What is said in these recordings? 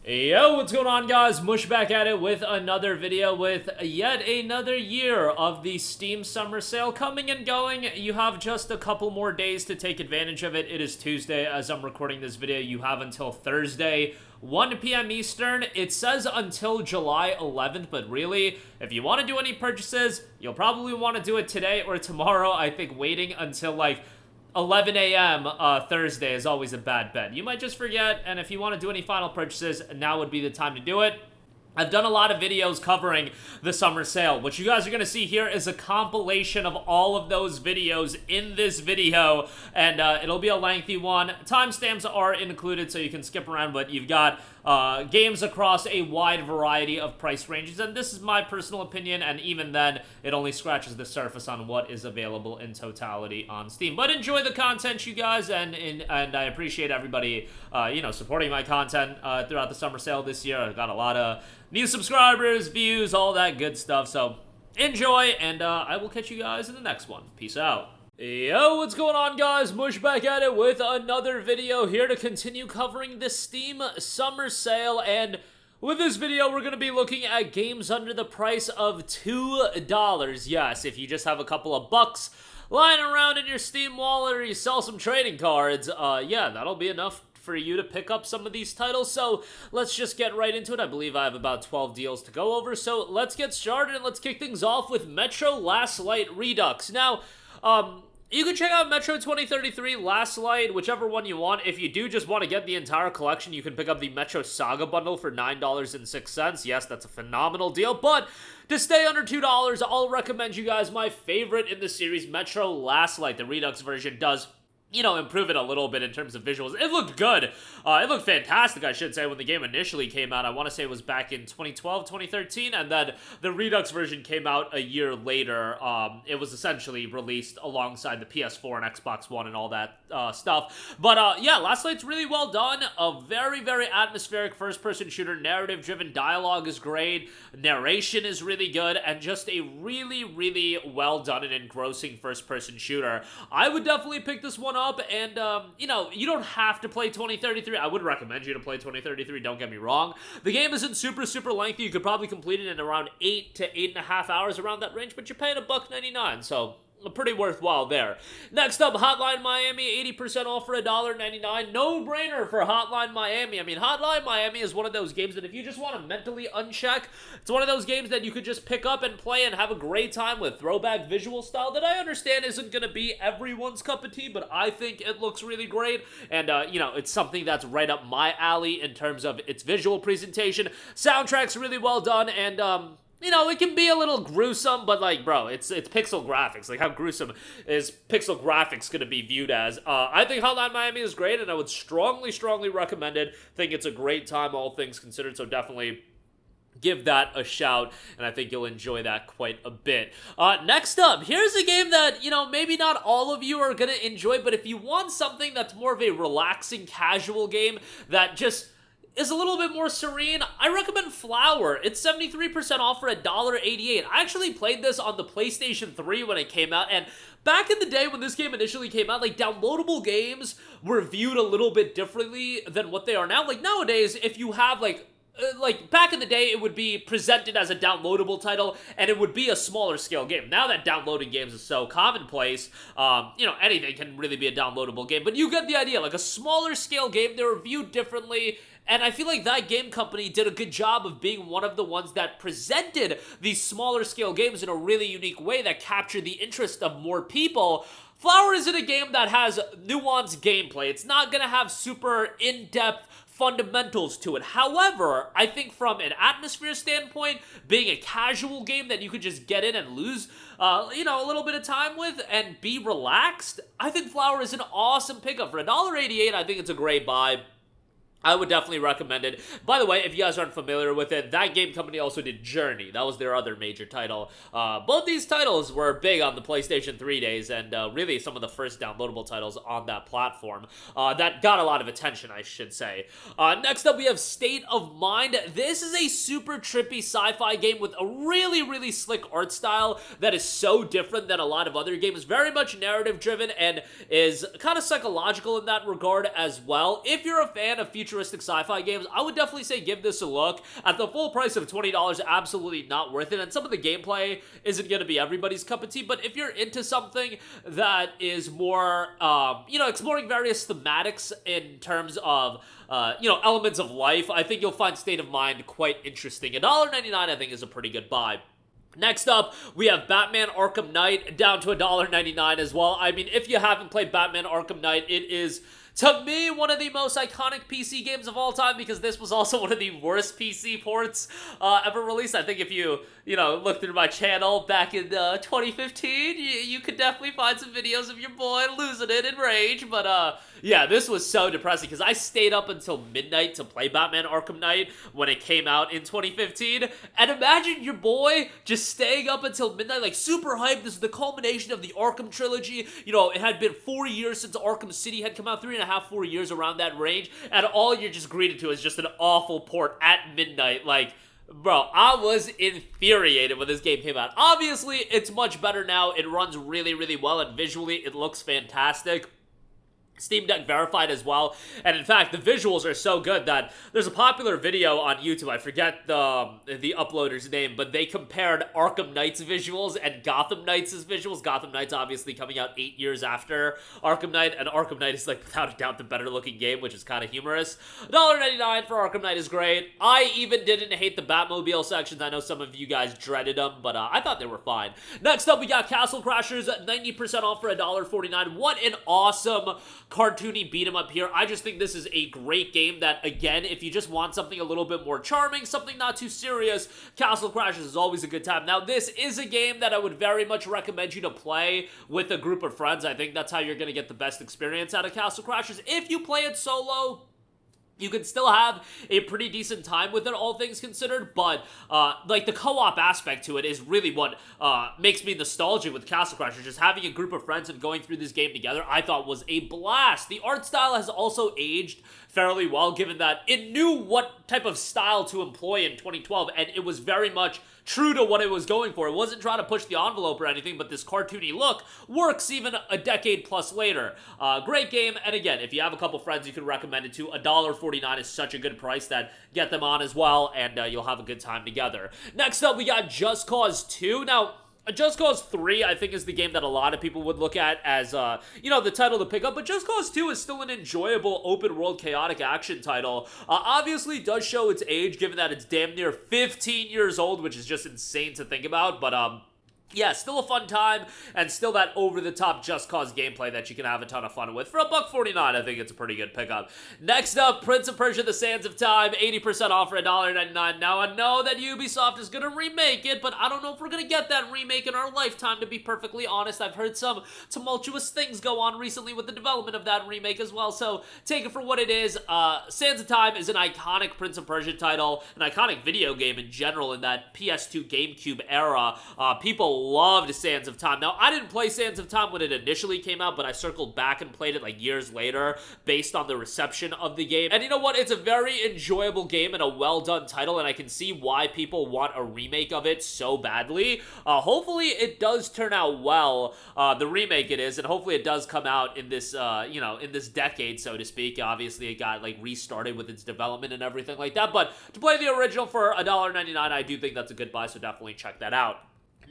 Yo, what's going on, guys? Mush back at it with another video with yet another year of the Steam Summer Sale coming and going. You have just a couple more days to take advantage of it. It is Tuesday as I'm recording this video. You have until Thursday, 1 p.m. Eastern. It says until July 11th, but really, if you want to do any purchases, you'll probably want to do it today or tomorrow. I think waiting until like 11 a.m. Thursday is always a bad bet. You might just forget, and if you want to do any final purchases, now would be the time to do it. I've done a lot of videos covering the summer sale. What you guys are going to see here is a compilation of all of those videos in this video, and it'll be a lengthy one. Timestamps are included, so you can skip around, but you've got games across a wide variety of price ranges, and this is my personal opinion, and even then, it only scratches the surface on what is available in totality on Steam. But enjoy the content, you guys, and I appreciate everybody, supporting my content throughout the summer sale this year. I've got a lot of new subscribers, views, all that good stuff, so enjoy, and I will catch you guys in the next one. Peace out. Yo, what's going on, guys? Mush back at it with another video here to continue covering the Steam Summer Sale, and with this video, we're going to be looking at games under the price of $2. Yes, if you just have a couple of bucks lying around in your Steam wallet or you sell some trading cards, yeah, that'll be enough for you to pick up some of these titles. So let's just get right into it. I believe I have about 12 deals to go over, so let's get started and let's kick things off with Metro Last Light Redux. Now, you can check out Metro 2033, Last Light, whichever one you want. If you do just want to get the entire collection, you can pick up the Metro Saga bundle for $9.06. Yes, that's a phenomenal deal, but to stay under $2, I'll recommend you guys my favorite in the series, Metro Last Light. The Redux version does improve it a little bit in terms of visuals. It looked good. It looked fantastic, I should say, when the game initially came out. I want to say it was back in 2012, 2013, and then the Redux version came out a year later. It was essentially released alongside the PS4 and Xbox One and all that stuff. But yeah, Last Light's really well done. A very, very atmospheric first-person shooter. Narrative-driven dialogue is great. Narration is really good, and just a really, really well done and engrossing first-person shooter. I would definitely pick this one up. And, you don't have to play 2033. I would recommend you to play 2033, don't get me wrong. The game isn't super, super lengthy. You could probably complete it in around 8 to 8.5 hours, around that range, but you're paying $1.99, so pretty worthwhile there. Next up, Hotline Miami, 80% off for $1.99. No-brainer for Hotline Miami. I mean, Hotline Miami is one of those games that if you just want to mentally uncheck, it's one of those games that you could just pick up and play and have a great time with. Throwback visual style that I understand isn't going to be everyone's cup of tea, but I think it looks really great, and, it's something that's right up my alley in terms of its visual presentation. Soundtrack's really well done, and, it can be a little gruesome, but, like, bro, it's pixel graphics. Like, how gruesome is pixel graphics going to be viewed as? I think Hotline Miami is great, and I would strongly, strongly recommend it. Think it's a great time, all things considered, so definitely give that a shout, and I think you'll enjoy that quite a bit. Next up, here's a game that, maybe not all of you are going to enjoy, but if you want something that's more of a relaxing, casual game that just is a little bit more serene, I recommend Flower. It's 73% off for $1.88. I actually played this on the PlayStation 3 when it came out, and back in the day when this game initially came out, like, downloadable games were viewed a little bit differently than what they are now. Like, nowadays, if you have, like, back in the day, it would be presented as a downloadable title, and it would be a smaller scale game. Now that downloading games is so commonplace, anything can really be a downloadable game, but you get the idea. Like, a smaller scale game, they were viewed differently, and I feel like that game company did a good job of being one of the ones that presented these smaller scale games in a really unique way that captured the interest of more people. Flower isn't a game that has nuanced gameplay. It's not going to have super in-depth fundamentals to it. However, I think from an atmosphere standpoint, being a casual game that you could just get in and lose, a little bit of time with and be relaxed, I think Flower is an awesome pickup. For $1.88, I think it's a great buy. I would definitely recommend it. By the way, if you guys aren't familiar with it, that game company also did Journey. That was their other major title. Both these titles were big on the PlayStation 3 days, and really some of the first downloadable titles on that platform that got a lot of attention, I should say. Next up, we have State of Mind. This is a super trippy sci-fi game with a really, really slick art style that is so different than a lot of other games. Very much narrative-driven and is kind of psychological in that regard as well. If you're a fan of future futuristic sci-fi games, I would definitely say give this a look. At the full price of $20, absolutely not worth it, and some of the gameplay isn't going to be everybody's cup of tea, but if you're into something that is more, you know, exploring various thematics in terms of, you know, elements of life, I think you'll find State of Mind quite interesting. $1.99 I think is a pretty good buy. Next up, we have Batman Arkham Knight, down to $1.99 as well. I mean, if you haven't played Batman Arkham Knight, it is, to me, one of the most iconic PC games of all time, because this was also one of the worst PC ports ever released. I think if you know, look through my channel back in 2015, you could definitely find some videos of your boy losing it in rage. But yeah, this was so depressing, because I stayed up until midnight to play Batman Arkham Knight when it came out in 2015. And imagine your boy just staying up until midnight, like super hyped. This is the culmination of the Arkham trilogy. You know, it had been 4 years since Arkham City had come out, 3.5, 4 years around that range, and all you're just greeted to is just an awful port at midnight. Like, bro, I was infuriated when this game came out. Obviously, it's much better now. It runs really, really well, and visually, it looks fantastic. Steam Deck verified as well, and in fact, the visuals are so good that there's a popular video on YouTube, I forget the uploader's name, but they compared Arkham Knight's visuals and Gotham Knights' visuals. Gotham Knights obviously coming out 8 years after Arkham Knight, and Arkham Knight is, like, without a doubt the better looking game, which is kind of humorous. $1.99 for Arkham Knight is great. I even didn't hate the Batmobile sections. I know some of you guys dreaded them, but I thought they were fine. Next up, we got Castle Crashers at 90% off for $1.49. What an awesome cartoony beat 'em up here. I just think this is a great game that, again, if you just want something a little bit more charming, something not too serious, Castle Crashers is always a good time. Now, this is a game that I would very much recommend you to play with a group of friends. I think that's how you're going to get the best experience out of Castle Crashers. If you play it solo, you can still have a pretty decent time with it, all things considered, but, like, the co-op aspect to it is really what makes me nostalgic with Castle Crashers. Just having a group of friends and going through this game together, I thought was a blast. The art style has also aged fairly well, given that it knew what type of style to employ in 2012, and it was very much true to what it was going for. It wasn't trying to push the envelope or anything, but this cartoony look works even a decade plus later. Great game, and again, if you have a couple friends, you can recommend it to. $1.49 is such a good price that get them on as well, and you'll have a good time together. Next up, we got Just Cause 2. Now, Just Cause 3, I think, is the game that a lot of people would look at as, you know, the title to pick up, but Just Cause 2 is still an enjoyable open-world chaotic action title. Obviously, it does show its age, given that it's damn near 15 years old, which is just insane to think about, but, yeah, still a fun time, and still that over-the-top Just Cause gameplay that you can have a ton of fun with. For $1.49, I think it's a pretty good pickup. Next up, Prince of Persia: The Sands of Time, 80% off for $1.99. Now, I know that Ubisoft is going to remake it, but I don't know if we're going to get that remake in our lifetime, to be perfectly honest. I've heard some tumultuous things go on recently with the development of that remake as well, so take it for what it is. Sands of Time is an iconic Prince of Persia title, an iconic video game in general in that PS2 GameCube era. People loved Sands of Time. Now, I didn't play Sands of Time when it initially came out, but I circled back and played it like years later based on the reception of the game. And you know what? It's a very enjoyable game and a well-done title, and I can see why people want a remake of it so badly. Hopefully, it does turn out well, the remake it is, and hopefully it does come out in this, you know, in this decade, so to speak. Obviously, it got, like, restarted with its development and everything like that, but to play the original for $1.99, I do think that's a good buy, so definitely check that out.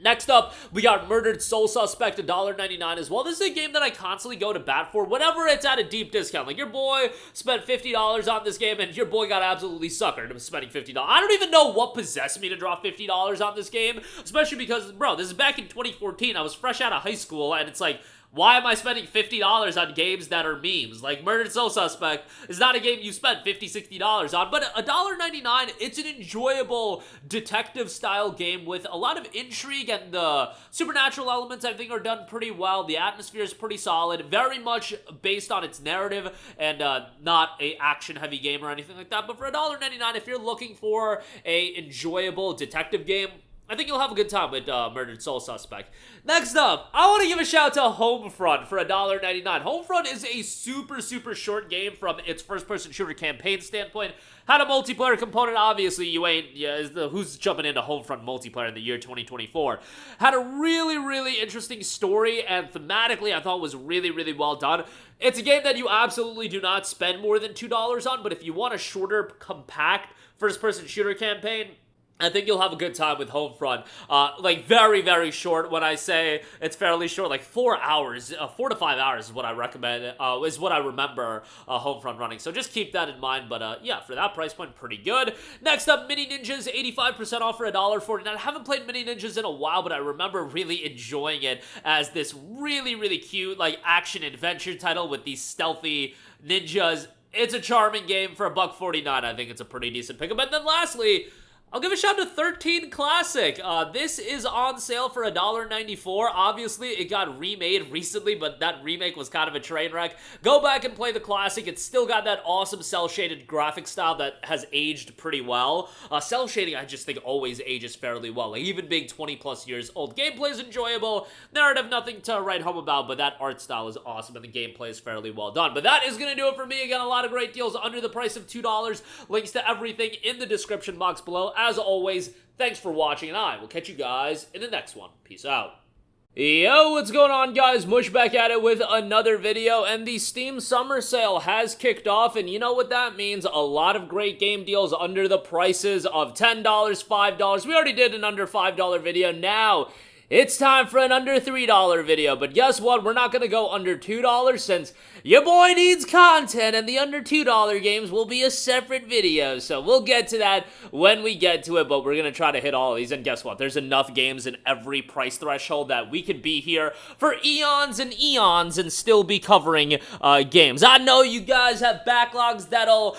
Next up, we got Murdered Soul Suspect, $1.99 as well. This is a game that I constantly go to bat for whenever it's at a deep discount. Like, your boy spent $50 on this game, and your boy got absolutely suckered spending $50. I don't even know what possessed me to drop $50 on this game, especially because, bro, this is back in 2014. I was fresh out of high school, and it's like, why am I spending $50 on games that are memes? Like, Murdered Soul Suspect is not a game you spend $50, $60 on, but $1.99, it's an enjoyable detective-style game with a lot of intrigue, and the supernatural elements, I think, are done pretty well. The atmosphere is pretty solid, very much based on its narrative, and not a action-heavy game or anything like that. But for $1.99, if you're looking for a enjoyable detective game, I think you'll have a good time with Murdered Soul Suspect. Next up, I want to give a shout out to Homefront for $1.99. Homefront is a super, super short game from its first-person shooter campaign standpoint. Had a multiplayer component, obviously you ain't, who's jumping into Homefront multiplayer in the year 2024. Had a really, really interesting story, and thematically I thought was really, really well done. It's a game that you absolutely do not spend more than $2 on, but if you want a shorter, compact first-person shooter campaign, I think you'll have a good time with Homefront. Like, very, very short. When I say it's fairly short, like 4 hours, 4 to 5 hours is what I recommend, is what I remember Homefront running. So just keep that in mind. But yeah, for that price point, pretty good. Next up, Mini Ninjas, 85% off for $1.49. I haven't played Mini Ninjas in a while, but I remember really enjoying it as this really, really cute, like, action-adventure title with these stealthy ninjas. It's a charming game for $1.49. I think it's a pretty decent pickup. And then lastly, I'll give a shout to 13 Classic. This is on sale for $1.94. Obviously, it got remade recently, but that remake was kind of a train wreck. Go back and play the Classic. It's still got that awesome cel-shaded graphic style that has aged pretty well. Cel-shading, I just think, always ages fairly well. Like, even being 20-plus years old. Gameplay is enjoyable. Narrative, nothing to write home about, but that art style is awesome, and the gameplay is fairly well done. But that is going to do it for me. Again, a lot of great deals under the price of $2. Links to everything in the description box below. As always, thanks for watching, and I will catch you guys in the next one. Peace out. Yo, what's going on, guys? Mush back at it with another video, and the Steam Summer Sale has kicked off, and you know what that means? A lot of great game deals under the prices of $10, $5. We already did an under $5 video. Now, it's time for an under $3 video, but guess what? We're not going to go under $2 since your boy needs content, and the under $2 games will be a separate video, so we'll get to that when we get to it, but we're going to try to hit all of these, and guess what? There's enough games in every price threshold that we could be here for eons and eons and still be covering games. I know you guys have backlogs that'll,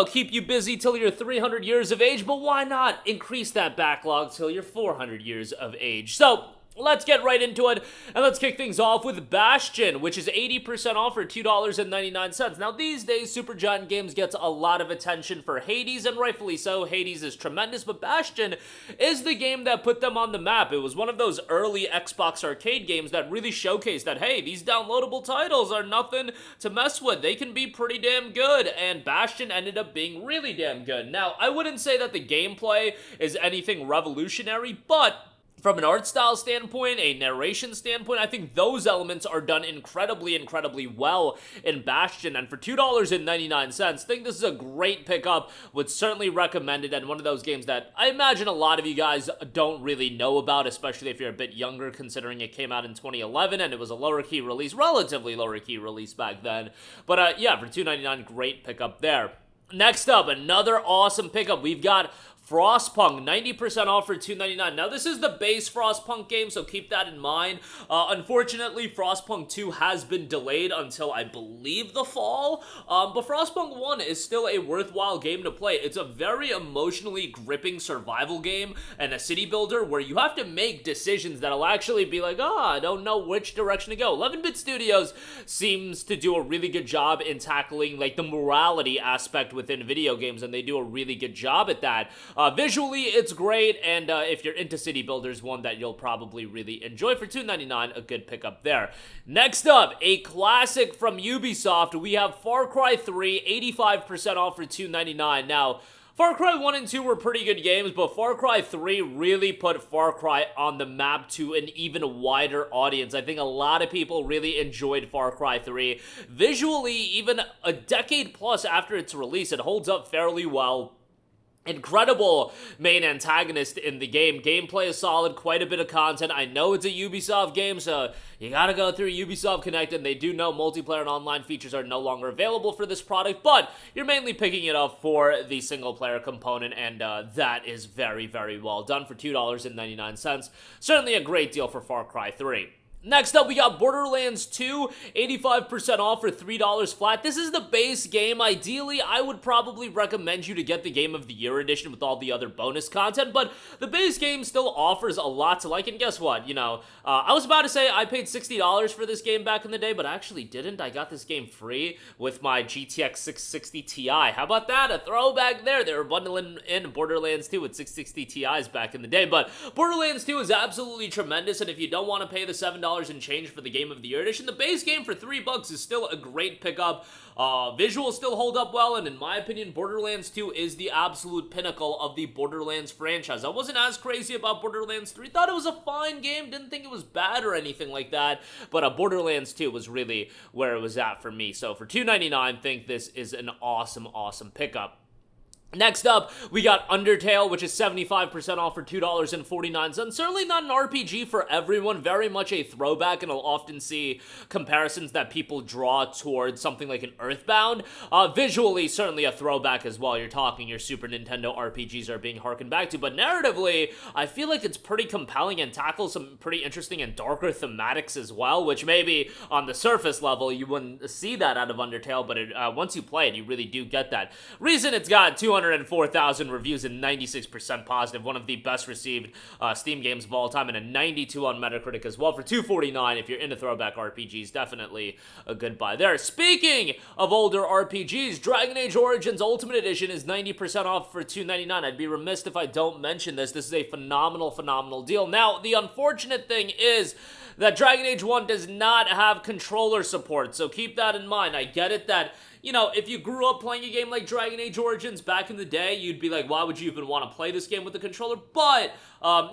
keep you busy till you're 300 years of age, but why not increase that backlog till you're 400 years of age? So, let's get right into it, and let's kick things off with Bastion, which is 80% off for $2.99. Now, these days, Supergiant Games gets a lot of attention for Hades, and rightfully so. Hades is tremendous, but Bastion is the game that put them on the map. It was one of those early Xbox arcade games that really showcased that, hey, these downloadable titles are nothing to mess with. They can be pretty damn good, and Bastion ended up being really damn good. Now, I wouldn't say that the gameplay is anything revolutionary, but from an art style standpoint, a narration standpoint, I think those elements are done incredibly, incredibly well in Bastion, and for $2.99, I think this is a great pickup, would certainly recommend it, and one of those games that I imagine a lot of you guys don't really know about, especially if you're a bit younger, considering it came out in 2011, and it was a lower key release, relatively lower key release back then, but yeah, for $2.99, great pickup there. Next up, another awesome pickup, we've got Frostpunk, 90% off for $2.99. Now, this is the base Frostpunk game, so keep that in mind. Unfortunately, Frostpunk 2 has been delayed until, I believe, the fall. But Frostpunk 1 is still a worthwhile game to play. It's a very emotionally gripping survival game and a city builder where you have to make decisions that'll actually be like, I don't know which direction to go. 11-Bit Studios seems to do a really good job in tackling, like, the morality aspect within video games, and they do a really good job at that. Visually, it's great, and if you're into city builders, one that you'll probably really enjoy. For $2.99, a good pickup there. Next up, a classic from Ubisoft. We have Far Cry 3, 85% off for $2.99. Now, Far Cry 1 and 2 were pretty good games, but Far Cry 3 really put Far Cry on the map to an even wider audience. I think a lot of people really enjoyed Far Cry 3. Visually, even a decade plus after its release, it holds up fairly well. Incredible main antagonist in the game. Gameplay is solid, quite a bit of content. I know it's a Ubisoft game, so you gotta go through Ubisoft Connect, and they do know multiplayer and online features are no longer available for this product, but you're mainly picking it up for the single-player component, and that is very, very well done for $2.99. Certainly a great deal for Far Cry 3. Next up, we got Borderlands 2, 85% off for $3 flat. This is the base game. Ideally, I would probably recommend you to get the Game of the Year edition with all the other bonus content, but the base game still offers a lot to like, and guess what? You know, I was about to say I paid $60 for this game back in the day, but I actually didn't. I got this game free with my GTX 660 Ti. How about that? A throwback there. They were bundling in Borderlands 2 with 660 Ti's back in the day, but Borderlands 2 is absolutely tremendous, and if you don't want to pay the $7 and change for the Game of the Year edition, the base game for $3 is still a great pickup. Visuals still hold up well, and in my opinion, Borderlands 2 is the absolute pinnacle of the Borderlands franchise. I wasn't as crazy about Borderlands 3. Thought it was a fine game, didn't think it was bad or anything like that, but Borderlands 2 was really where it was at for me. So for $2.99, I think this is an awesome, awesome pickup. Next up, we got Undertale, which is 75% off for $2.49. Certainly not an RPG for everyone, very much a throwback, and I'll often see comparisons that people draw towards something like an Earthbound. Visually, certainly a throwback as well. You're talking your Super Nintendo RPGs are being harkened back to, but narratively, I feel like it's pretty compelling and tackles some pretty interesting and darker thematics as well, which maybe on the surface level, you wouldn't see that out of Undertale, but once you play it, you really do get that. Reason it's got 204,000 reviews and 96% positive, one of the best received Steam games of all time, and a 92 on Metacritic as well for $2.49. If you're into throwback RPGs, definitely a good buy there. Speaking of older RPGs, Dragon Age Origins Ultimate Edition is 90% off for $2.99. I'd be remiss if I don't mention this. This is a phenomenal deal. Now, the unfortunate thing is that Dragon Age 1 does not have controller support, so keep that in mind. I get it that, you know, if you grew up playing a game like Dragon Age Origins back in the day, you'd be like, why would you even want to play this game with the controller? But,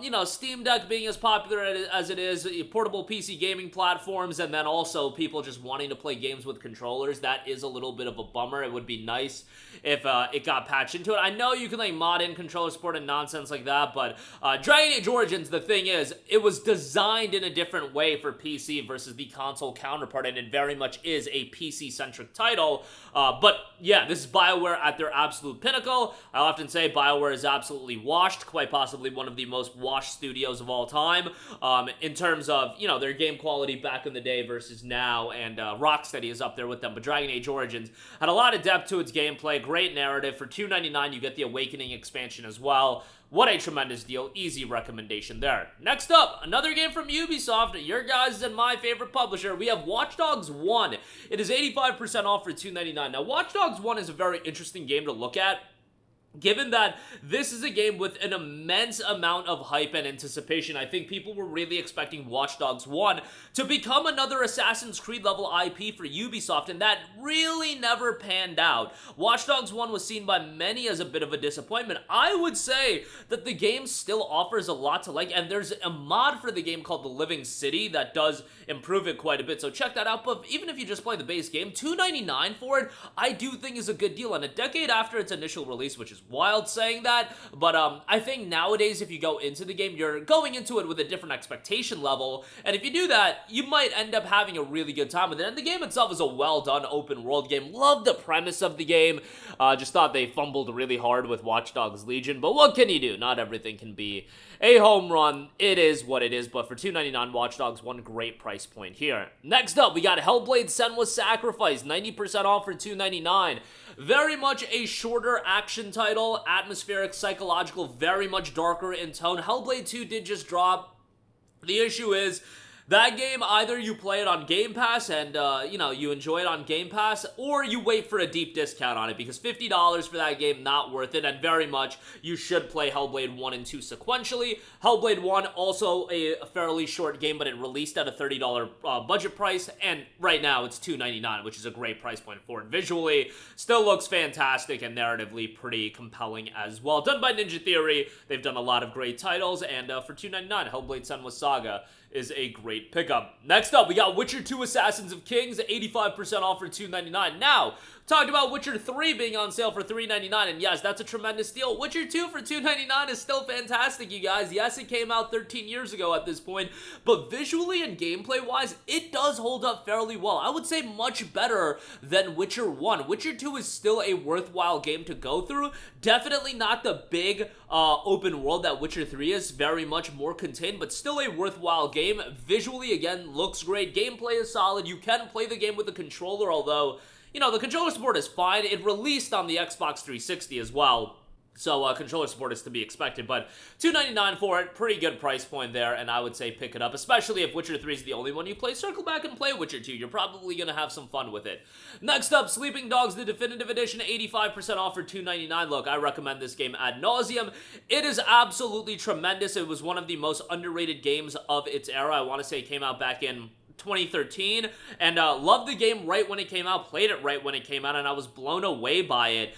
you know, Steam Deck being as popular as it is, portable PC gaming platforms, and then also people just wanting to play games with controllers, that is a little bit of a bummer. It would be nice if it got patched into it. I know you can, like, mod in controller support and nonsense like that, but Dragon Age Origins, the thing is, it was designed in a different way for PC versus the console counterpart, and it very much is a PC-centric title. But yeah, this is BioWare at their absolute pinnacle. I often say BioWare is absolutely washed, quite possibly one of the most washed studios of all time, in terms of, you know, their game quality back in the day versus now, and Rocksteady is up there with them. But Dragon Age Origins had a lot of depth to its gameplay, great narrative. For $2.99, you get the Awakening expansion as well. What a tremendous deal. Easy recommendation there. Next up, another game from Ubisoft, your guys' and my favorite publisher. We have Watch Dogs 1. It is 85% off for $2.99. Now, Watch Dogs 1 is a very interesting game to look at, given that this is a game with an immense amount of hype and anticipation. I think people were really expecting Watch Dogs 1 to become another Assassin's Creed level IP for Ubisoft, and that really never panned out. Watch Dogs 1 was seen by many as a bit of a disappointment. I would say that the game still offers a lot to like, and there's a mod for the game called The Living City that does improve it quite a bit, so check that out. But even if you just play the base game, $2.99 for it, I do think is a good deal, and a decade after its initial release, which is wild saying that, but I think nowadays if you go into the game, you're going into it with a different expectation level, and if you do that, you might end up having a really good time with it. And the game itself is a well-done open world game. Love the premise of the game. Just thought they fumbled really hard with Watch Dogs Legion, but what can you do? Not everything can be a home run. It is what it is, but for $2.99, Watch Dogs, one great price point here. Next up, we got Hellblade: Senua's Sacrifice, 90% off for $2.99. Very much a shorter action title, atmospheric, psychological, very much darker in tone. Hellblade 2 did just drop. The issue is, that game, either you play it on Game Pass and, you know, you enjoy it on Game Pass, or you wait for a deep discount on it, because $50 for that game, not worth it, and very much you should play Hellblade 1 and 2 sequentially. Hellblade 1, also a fairly short game, but it released at a $30 budget price, and right now it's $2.99, which is a great price point for it. Visually, still looks fantastic, and narratively pretty compelling as well. Done by Ninja Theory, they've done a lot of great titles, and for $2.99, Hellblade: Senua's Saga is a great pickup. Next up, we got Witcher 2 Assassins of Kings, 85% off for $2.99. Now, talked about Witcher 3 being on sale for $3.99, and yes, that's a tremendous deal. Witcher 2 for $2.99 is still fantastic, you guys. Yes, it came out 13 years ago at this point, but visually and gameplay-wise, it does hold up fairly well. I would say much better than Witcher 1. Witcher 2 is still a worthwhile game to go through. Definitely not the big open world that Witcher 3 is, very much more contained, but still a worthwhile game. Visually visually, again, looks great. Gameplay is solid. You can play the game with the controller, although, you know, the controller support is fine. It released on the Xbox 360 as well. So, controller support is to be expected, but $2.99 for it, pretty good price point there, and I would say pick it up, especially if Witcher 3 is the only one you play. Circle back and play Witcher 2. You're probably going to have some fun with it. Next up, Sleeping Dogs, the Definitive Edition, 85% off for $2.99. Look, I recommend this game ad nauseum. It is absolutely tremendous. It was one of the most underrated games of its era. I want to say it came out back in 2013, and loved the game right when it came out, played it right when it came out, and I was blown away by it.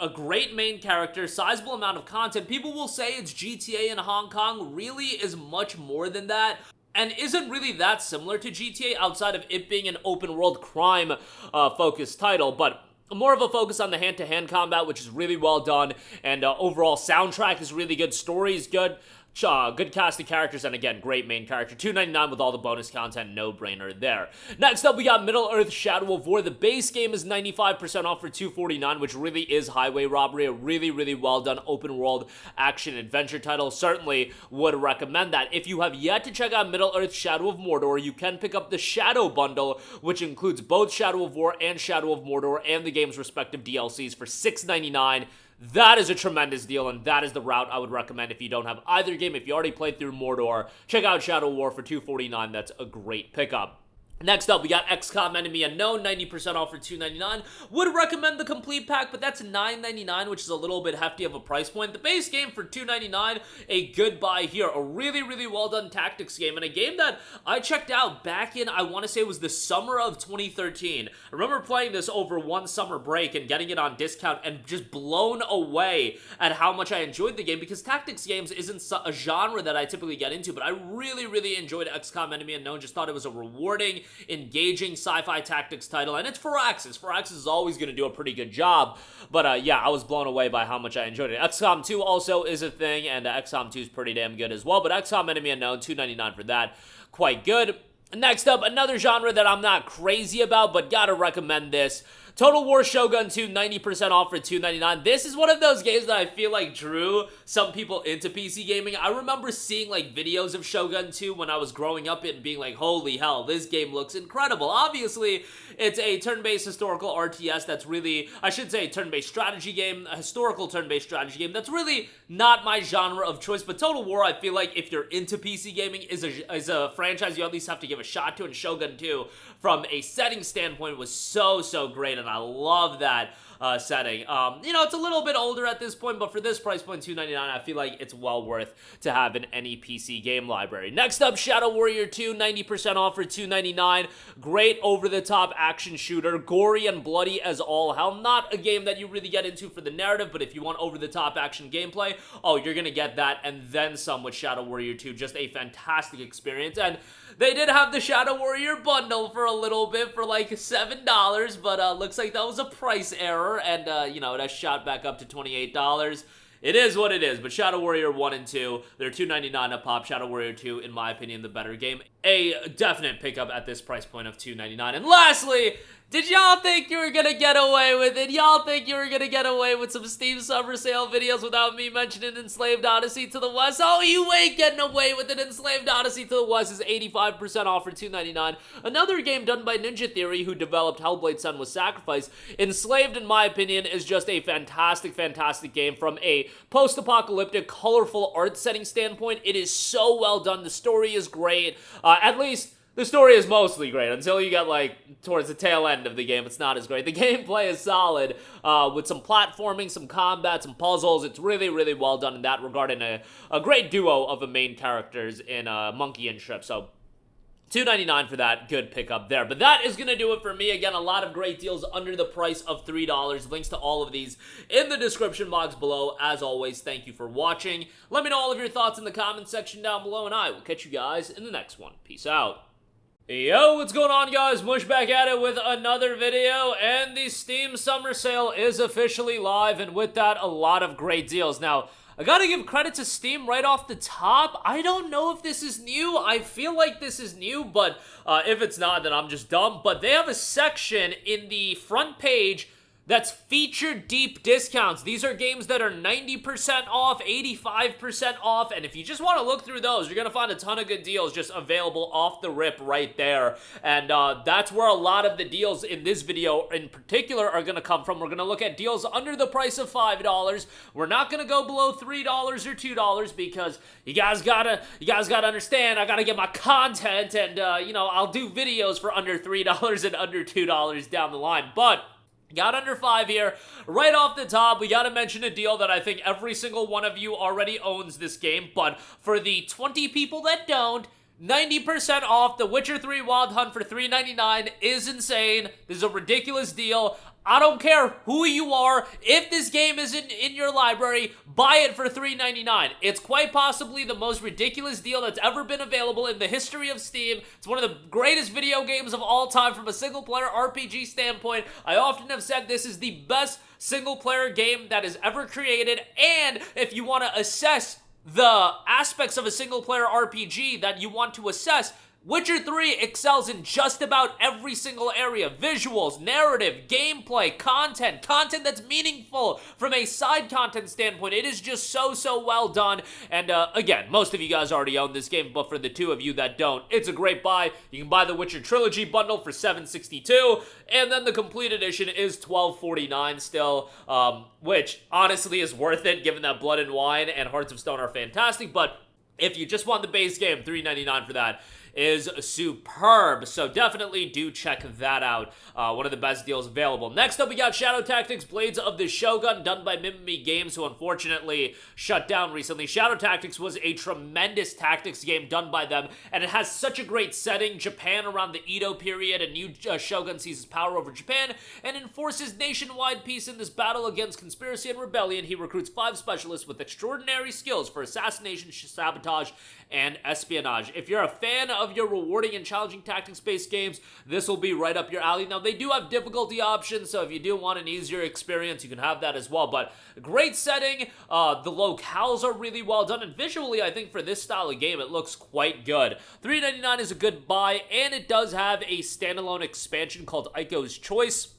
A great main character, sizable amount of content. People will say it's GTA in Hong Kong, really is much more than that, and isn't really that similar to GTA outside of it being an open world crime focused title, but more of a focus on the hand-to-hand combat, which is really well done, and overall soundtrack is really good, story is good. Good cast of characters, and again, great main character. $2.99 with all the bonus content, no-brainer there. Next up, we got Middle-earth: Shadow of War. The base game is 95% off for $2.49, which really is highway robbery. A really, really well-done open-world action-adventure title. Certainly would recommend that. If you have yet to check out Middle-earth: Shadow of Mordor, you can pick up the Shadow Bundle, which includes both Shadow of War and Shadow of Mordor and the game's respective DLCs for $6.99. That is a tremendous deal, and that is the route I would recommend if you don't have either game. If you already played through Mordor, check out Shadow War for $2.49. That's a great pickup. Next up, we got XCOM Enemy Unknown, 90% off for $2.99. Would recommend the complete pack, but that's $9.99, which is a little bit hefty of a price point. The base game for $2.99, a good buy here. A really, really well-done tactics game, and a game that I checked out back in, I want to say it was the summer of 2013. I remember playing this over one summer break and getting it on discount and just blown away at how much I enjoyed the game, because tactics games isn't a genre that I typically get into, but I really, really enjoyed XCOM Enemy Unknown. Just thought it was a rewarding, engaging sci-fi tactics title, and it's Firaxis. Firaxis is always going to do a pretty good job, but yeah, I was blown away by how much I enjoyed it. XCOM 2 also is a thing, and XCOM 2 is pretty damn good as well, but XCOM Enemy Unknown, $2.99 for that, quite good. Next up, another genre that I'm not crazy about, but gotta recommend this. Total War Shogun 2, 90% off for $2.99. This is one of those games that I feel like drew some people into PC gaming. I remember seeing like videos of Shogun 2 when I was growing up and being like, holy hell, this game looks incredible. Obviously, it's a turn-based historical RTS that's really, I should say turn-based strategy game, a historical turn-based strategy game. That's really not my genre of choice, but Total War, I feel like if you're into PC gaming, is a franchise you at least have to give a shot to, and Shogun 2, from a setting standpoint, was so great, and I love that setting. You know, it's a little bit older at this point, but for this price point, $2.99, I feel like it's well worth to have in any PC game library. Next up, Shadow Warrior 2, 90% off for $2.99. Great over-the-top action shooter, gory and bloody as all hell. Not a game that you really get into for the narrative, but if you want over-the-top action gameplay, oh, you're gonna get that and then some with Shadow Warrior 2. Just a fantastic experience, and they did have the Shadow Warrior bundle for a little bit for like $7, but looks like that was a price error, and you know, it has shot back up to $28. It is what it is, but Shadow Warrior 1 and 2, they're $2.99 a pop. Shadow Warrior 2, in my opinion, the better game. A definite pickup at this price point of $2.99. And lastly, did y'all think you were gonna get away with it? Y'all think you were gonna get away with some Steam Summer Sale videos without me mentioning Enslaved Odyssey to the West? Oh, you ain't getting away with it. Enslaved Odyssey to the West is 85% off for $2.99. Another game done by Ninja Theory, who developed Hellblade: Senua's Sacrifice. Enslaved, in my opinion, is just a fantastic game from a post-apocalyptic, colorful art setting standpoint. It is so well done. The story is great. At least the story is mostly great until you get, like, towards the tail end of the game. It's not as great. The gameplay is solid, with some platforming, some combat, some puzzles. It's really well done in that regard, and a great duo of the main characters in Monkey and Trip. So $2.99 for that. Good pickup there. But that is going to do it for me. Again, a lot of great deals under the price of $3. Links to all of these in the description box below. As always, thank you for watching. Let me know all of your thoughts in the comment section down below, and I will catch you guys in the next one. Peace out. Yo, what's going on, guys? Mush back at it with another video, and the Steam Summer Sale is officially live, and with that, a lot of great deals. Now, I gotta give credit to Steam right off the top. I don't know if this is new. I feel like this is new, but if it's not, then I'm just dumb. But they have a section in the front page That's feature deep discounts. These are games that are 90% off, 85% off, and if you just want to look through those, you're going to find a ton of good deals just available off the rip right there. And that's where a lot of the deals in this video in particular are going to come from. We're going to look at deals under the price of $5. We're not going to go below $3 or $2 because you guys gotta understand, I gotta get my content, and I'll do videos for under $3 and under $2 down the line. But got under 5 here. Right off the top, we gotta mention a deal that I think every single one of you already owns this game, but for the 20 people that don't, 90% off The Witcher 3 Wild Hunt for $3.99 is insane. This is a ridiculous deal. I don't care who you are. If this game isn't in your library, buy it for $3.99. It's quite possibly the most ridiculous deal that's ever been available in the history of Steam. It's one of the greatest video games of all time from a single-player RPG standpoint. I often have said this is the best single-player game that is ever created, and if you want to assess the aspects of a single-player RPG that you want to assess, Witcher 3 excels in just about every single area. Visuals, narrative, gameplay, content that's meaningful from a side content standpoint. It is just so well done. And again, most of you guys already own this game, but for the two of you that don't, it's a great buy. You can buy the Witcher Trilogy bundle for $7.62, and then the complete edition is $12.49 still, which honestly is worth it given that Blood and Wine and Hearts of Stone are fantastic, but if you just want the base game, $3.99 for that is superb. So definitely do check that out. One of the best deals available. Next up, we got Shadow Tactics Blades of the Shogun, done by Mimimi Games, who unfortunately shut down recently. Shadow Tactics was a tremendous tactics game done by them, and it has such a great setting. Japan around the Edo period, a new shogun seizes power over Japan and enforces nationwide peace in this battle against conspiracy and rebellion. He recruits 5 specialists with extraordinary skills for assassination, sabotage, and espionage. If you're a fan of your rewarding and challenging tactics-based games, this will be right up your alley. Now, they do have difficulty options, so if you do want an easier experience, you can have that as well, but great setting. The locales are really well done, and visually, I think for this style of game, it looks quite good. $3.99 is a good buy, and it does have a standalone expansion called Aiko's Choice.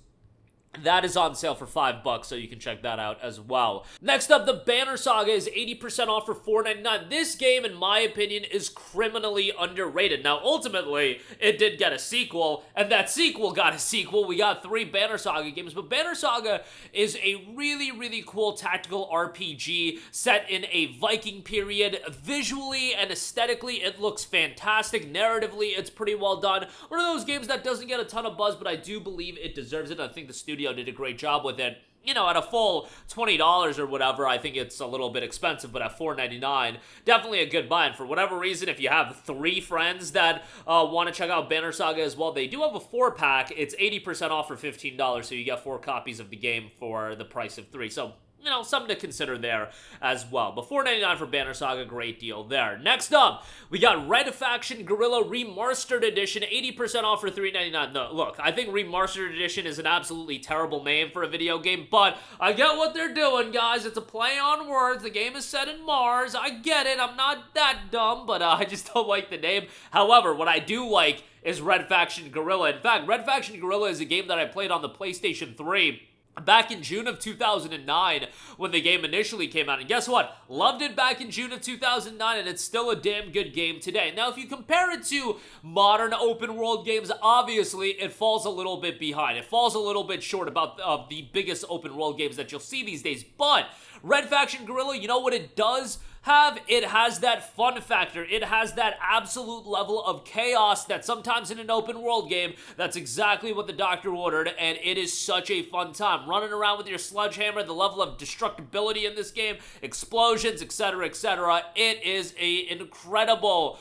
That is on sale for $5, so you can check that out as well. Next up, the Banner Saga is 80% off for $4.99. This game, in my opinion, is criminally underrated. Now, ultimately, it did get a sequel, and that sequel got a sequel. We got 3 Banner Saga games, but Banner Saga is a really cool tactical RPG set in a Viking period. Visually and aesthetically, it looks fantastic. Narratively, it's pretty well done. One of those games that doesn't get a ton of buzz, but I do believe it deserves it. I think the studio did a great job with it. You know, at a full $20 or whatever, I think it's a little bit expensive, but at $4.99, definitely a good buy. And for whatever reason, if you have 3 friends that want to check out Banner Saga as well, they do have a 4-pack. It's 80% off for $15, so you get 4 copies of the game for the price of 3. So, you know, something to consider there as well. But $4.99 for Banner Saga, great deal there. Next up, we got Red Faction Guerrilla Remastered Edition, 80% off for $3.99. No, look, I think Remastered Edition is an absolutely terrible name for a video game, but I get what they're doing, guys. It's a play on words. The game is set in Mars. I get it. I'm not that dumb, but I just don't like the name. However, what I do like is Red Faction Guerrilla. In fact, Red Faction Guerrilla is a game that I played on the PlayStation 3 back in June of 2009 when the game initially came out. And guess what? Loved it back in June of 2009, and it's still a damn good game today. Now, if you compare it to modern open world games, obviously it falls a little bit behind. It falls a little bit short of the biggest open world games that you'll see these days. But Red Faction Guerrilla, you know what it does have? It has that fun factor. It has that absolute level of chaos that sometimes in an open world game, that's exactly what the doctor ordered, and it is such a fun time. Running around with your sledgehammer, the level of destructibility in this game, explosions, etc., etc. It is an incredible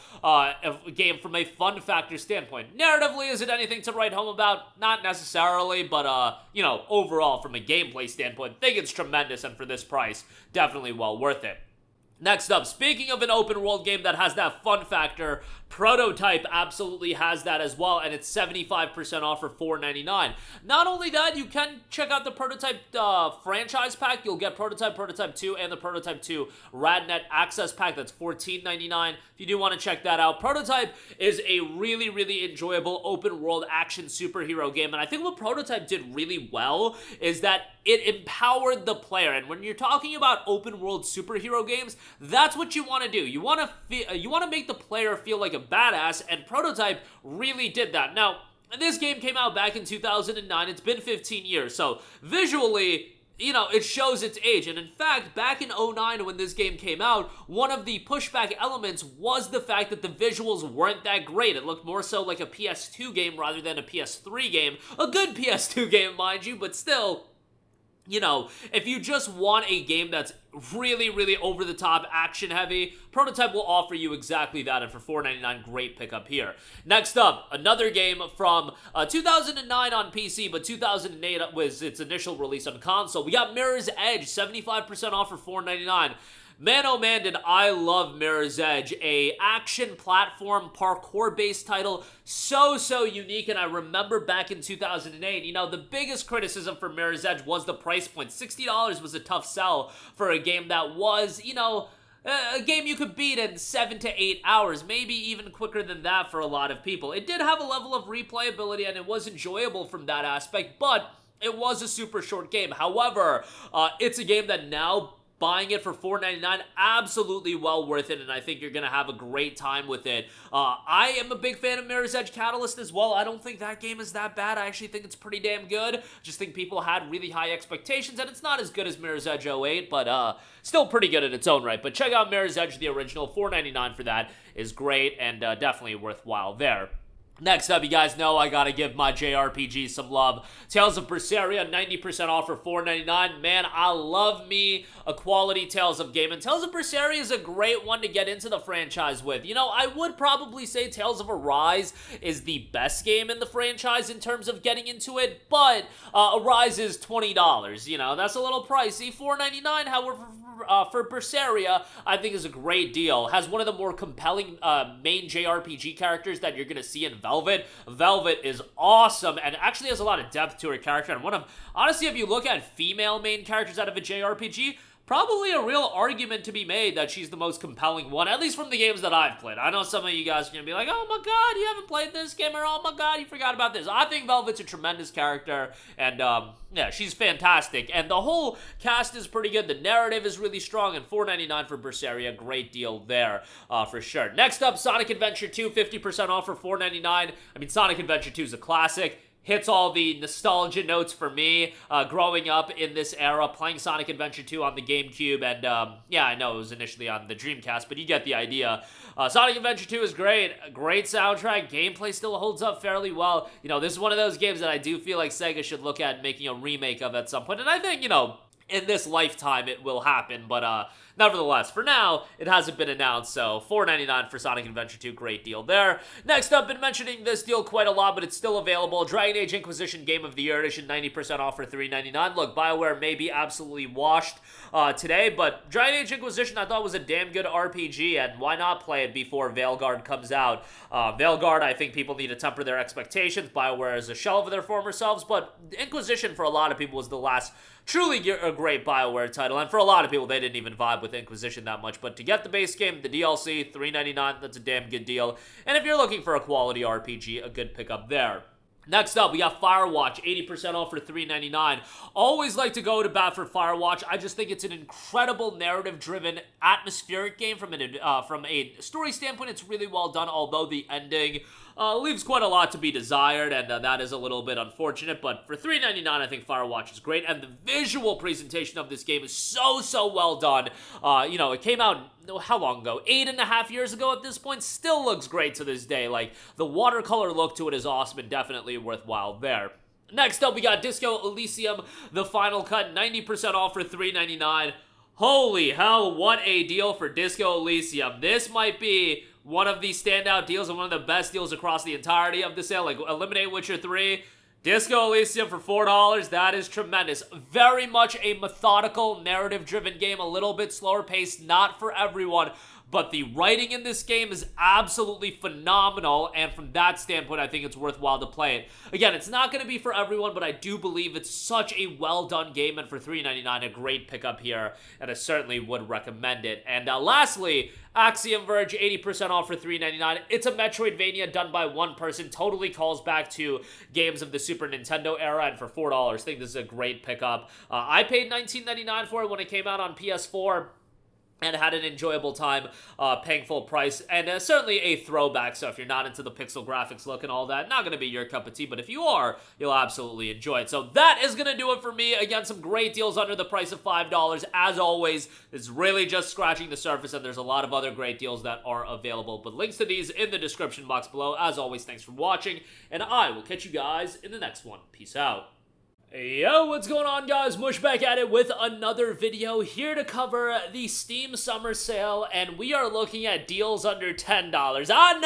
game from a fun factor standpoint. Narratively, is it anything to write home about? Not necessarily, but, you know, overall, from a gameplay standpoint, I think it's tremendous, and for this price, definitely well worth it. Next up, speaking of an open world game that has that fun factor, Prototype absolutely has that as well, and it's 75% off for $4.99. Not only that, you can check out the Prototype franchise pack. You'll get Prototype, Prototype 2, and the Prototype 2 RadNet Access Pack. That's $14.99 if you do want to check that out. Prototype is a really, really enjoyable open world action superhero game, and I think what Prototype did really well is that it empowered the player. And when you're talking about open world superhero games, that's what you want to do. You want to make the player feel like a badass, and Prototype really did that. Now, this game came out back in 2009. It's been 15 years, so visually, you know, it shows its age. And in fact, back in 2009 when this game came out, one of the pushback elements was the fact that the visuals weren't that great. It looked more so like a PS2 game rather than a PS3 game. A good PS2 game, mind you, but still, you know, if you just want a game that's really, really over-the-top, action-heavy, Prototype will offer you exactly that, and for $4.99, great pickup here. Next up, another game from 2009 on PC, but 2008 was its initial release on console. We got Mirror's Edge, 75% off for $4.99. Man, oh man, did I love Mirror's Edge, a action platform parkour-based title, so unique. And I remember back in 2008, you know, the biggest criticism for Mirror's Edge was the price point. $60 was a tough sell for a game that was, you know, a game you could beat in 7 to 8 hours, maybe even quicker than that for a lot of people. It did have a level of replayability, and it was enjoyable from that aspect, but it was a super short game. However, it's a game that now, buying it for $4.99, absolutely well worth it, and I think you're going to have a great time with it. I am a big fan of Mirror's Edge Catalyst as well. I don't think that game is that bad. I actually think it's pretty damn good. Just think people had really high expectations, and it's not as good as Mirror's Edge 08, but still pretty good in its own right. But check out Mirror's Edge, the original. $4.99 for that is great, and definitely worthwhile there. Next up, you guys know I gotta give my JRPG some love. Tales of Berseria, 90% off for $4.99. Man, I love me a quality Tales of game, and Tales of Berseria is a great one to get into the franchise with. You know, I would probably say Tales of Arise is the best game in the franchise in terms of getting into it, but Arise is $20. You know, that's a little pricey. $4.99, however, for Berseria, I think is a great deal. Has one of the more compelling main JRPG characters that you're gonna see in Velvet. Velvet is awesome and actually has a lot of depth to her character, and honestly, if you look at female main characters out of a JRPG, probably a real argument to be made that she's the most compelling one, at least from the games that I've played. I know some of you guys are going to be like, oh my god, you haven't played this game, or oh my god, you forgot about this. I think Velvet's a tremendous character, and yeah, she's fantastic. And the whole cast is pretty good. The narrative is really strong, and $4.99 for Berseria, great deal there for sure. Next up, Sonic Adventure 2, 50% off for $4.99. I mean, Sonic Adventure 2 is a classic. Hits all the nostalgia notes for me growing up in this era, playing Sonic Adventure 2 on the GameCube, and yeah, I know it was initially on the Dreamcast, but you get the idea. Sonic Adventure 2 is great, great soundtrack, gameplay still holds up fairly well. You know, this is one of those games that I do feel like Sega should look at making a remake of at some point, and I think, you know, in this lifetime it will happen, but nevertheless, for now, it hasn't been announced, so $4.99 for Sonic Adventure 2, great deal there. Next up, been mentioning this deal quite a lot, but it's still available. Dragon Age Inquisition Game of the Year Edition, 90% off for $3.99. Look, BioWare may be absolutely washed today, but Dragon Age Inquisition I thought was a damn good RPG, and why not play it before Veilguard comes out? Veilguard, I think people need to temper their expectations. BioWare is a shell of their former selves, but Inquisition for a lot of people was the last truly a great BioWare title, and for a lot of people, they didn't even vibe with Inquisition that much, but to get the base game, the DLC, $3.99, that's a damn good deal, and if you're looking for a quality RPG, a good pickup there. Next up, we got Firewatch, 80% off for $3.99. Always like to go to bat for Firewatch. I just think it's an incredible narrative-driven, atmospheric game from a story standpoint. It's really well done, although the ending leaves quite a lot to be desired, and that is a little bit unfortunate, but for $3.99, I think Firewatch is great, and the visual presentation of this game is so well done. You know, it came out, how long ago? 8.5 years ago at this point. Still looks great to this day. Like, the watercolor look to it is awesome and definitely worthwhile there. Next up, we got Disco Elysium, the final cut, 90% off for $3.99. Holy hell, what a deal for Disco Elysium. This might be one of the standout deals and one of the best deals across the entirety of the sale. Like, eliminate Witcher 3, Disco Elysium for $4, that is tremendous. Very much a methodical, narrative-driven game, a little bit slower paced, not for everyone. But the writing in this game is absolutely phenomenal, and from that standpoint, I think it's worthwhile to play it. Again, it's not going to be for everyone, but I do believe it's such a well-done game, and for $3.99, a great pickup here, and I certainly would recommend it. And lastly, Axiom Verge, 80% off for $3.99. It's a Metroidvania done by one person, totally calls back to games of the Super Nintendo era, and for $4, I think this is a great pickup. I paid $19.99 for it when it came out on PS4, and had an enjoyable time paying full price, and certainly a throwback, so if you're not into the pixel graphics look and all that, not going to be your cup of tea, but if you are, you'll absolutely enjoy it. So that is going to do it for me. Again, some great deals under the price of $5. As always, it's really just scratching the surface, and there's a lot of other great deals that are available, but links to these in the description box below. As always, thanks for watching, and I will catch you guys in the next one. Peace out. Yo, what's going on, guys? Mush back at it with another video, here to cover the Steam Summer Sale, and we are looking at deals under $10. I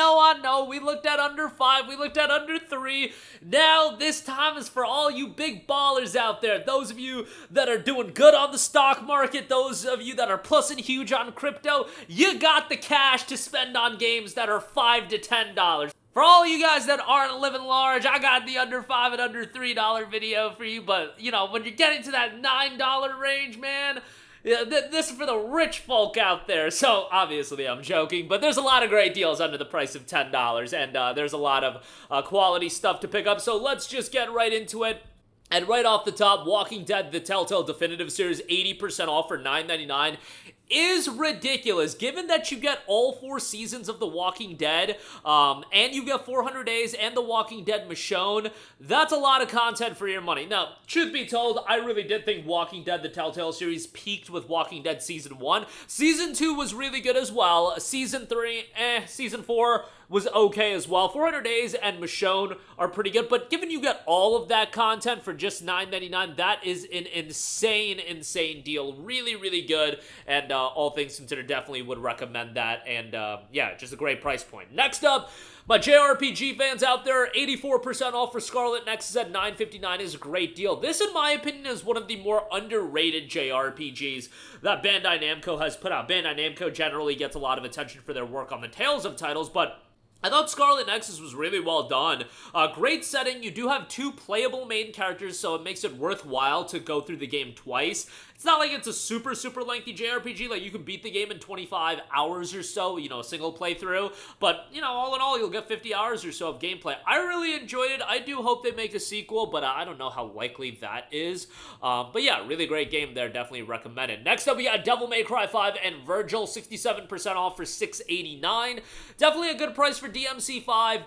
know, we looked at under 5, we looked at under 3. Now, this time is for all you big ballers out there, those of you that are doing good on the stock market, those of you that are plussing huge on crypto, you got the cash to spend on games that are $5 to $10. For all you guys that aren't living large, I got the under $5 and under $3 video for you, but, you know, when you're getting to that $9 range, man, this is for the rich folk out there. So, obviously, I'm joking, but there's a lot of great deals under the price of $10, and there's a lot of quality stuff to pick up, so let's just get right into it. And right off the top, Walking Dead, the Telltale Definitive Series, 80% off for $9.99. Is ridiculous, given that you get all 4 seasons of The Walking Dead, and you get 400 Days and The Walking Dead Michonne. That's a lot of content for your money. Now, truth be told, I really did think Walking Dead, the Telltale series, peaked with Walking Dead Season 1. Season 2 was really good as well. Season 3, Season 4 was okay as well. 400 Days and Michonne are pretty good, but given you get all of that content for just $9.99, that is an insane deal. Really, really good, and all things considered, definitely would recommend that, and yeah, just a great price point. Next up, my JRPG fans out there, 84% off for Scarlet Nexus at $9.59 is a great deal. This, in my opinion, is one of the more underrated JRPGs that Bandai Namco has put out. Bandai Namco generally gets a lot of attention for their work on the Tales of titles, but I thought Scarlet Nexus was really well done. Great setting. You do have 2 playable main characters, so it makes it worthwhile to go through the game twice. It's not like it's a super lengthy JRPG, like you can beat the game in 25 hours or so, you know, a single playthrough, but, you know, all in all, you'll get 50 hours or so of gameplay. I really enjoyed it. I do hope they make a sequel, but I don't know how likely that is. But yeah, really great game there, definitely recommend it. Next up, we got Devil May Cry 5 and Virgil, 67% off for $6.89. Definitely a good price for DMC5.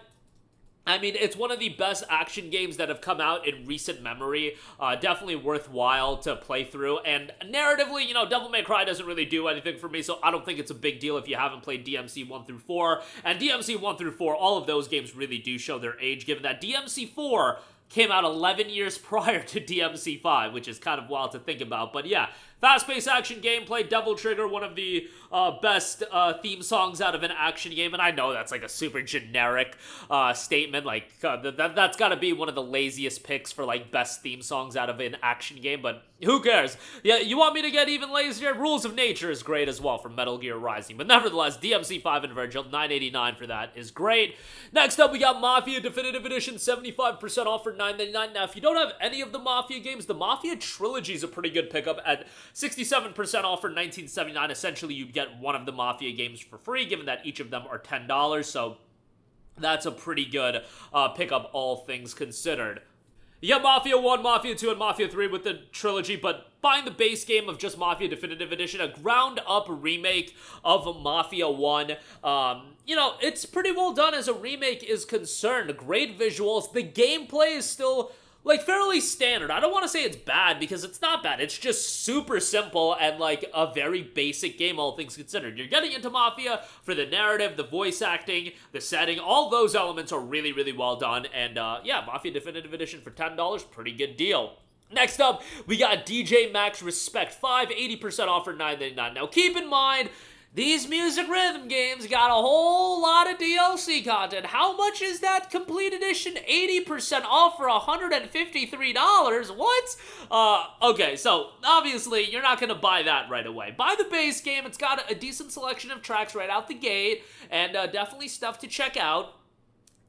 I mean, it's one of the best action games that have come out in recent memory. Definitely worthwhile to play through. And narratively, you know, Devil May Cry doesn't really do anything for me, so I don't think it's a big deal if you haven't played DMC 1 through 4. And DMC 1 through 4, all of those games really do show their age, given that DMC 4 came out 11 years prior to DMC 5, which is kind of wild to think about. But yeah, fast-paced action gameplay, Devil Trigger, one of the best theme songs out of an action game, and I know that's like a super generic statement, like that's gotta be one of the laziest picks for like best theme songs out of an action game, but who cares? Yeah, you want me to get even lazier? Rules of Nature is great as well from Metal Gear Rising, but nevertheless, DMC 5 and Virgil, $9.89 for that is great. Next up, we got Mafia Definitive Edition, 75% off for $9.99. Now, if you don't have any of the Mafia games, the Mafia Trilogy is a pretty good pickup at 67% off for $19.79. Essentially, you'd get one of the Mafia games for free, given that each of them are $10, so that's a pretty good pickup, all things considered. You get Mafia 1, Mafia 2, and Mafia 3 with the trilogy, but buying the base game of just Mafia Definitive Edition, a ground-up remake of Mafia 1, you know, it's pretty well done as a remake is concerned. Great visuals. The gameplay is still, like, fairly standard. I don't want to say it's bad, because it's not bad. It's just super simple and, like, a very basic game, all things considered. You're getting into Mafia for the narrative, the voice acting, the setting. All those elements are really, really well done. And, yeah, Mafia Definitive Edition for $10, pretty good deal. Next up, we got DJ Max Respect 5, 80% off for $9.99. Now, keep in mind, These music rhythm games got a whole lot of DLC content. How much is that complete edition? 80% off for $153. What? Okay, so obviously you're not gonna buy that right away. Buy the base game. It's got a decent selection of tracks right out the gate, and definitely stuff to check out.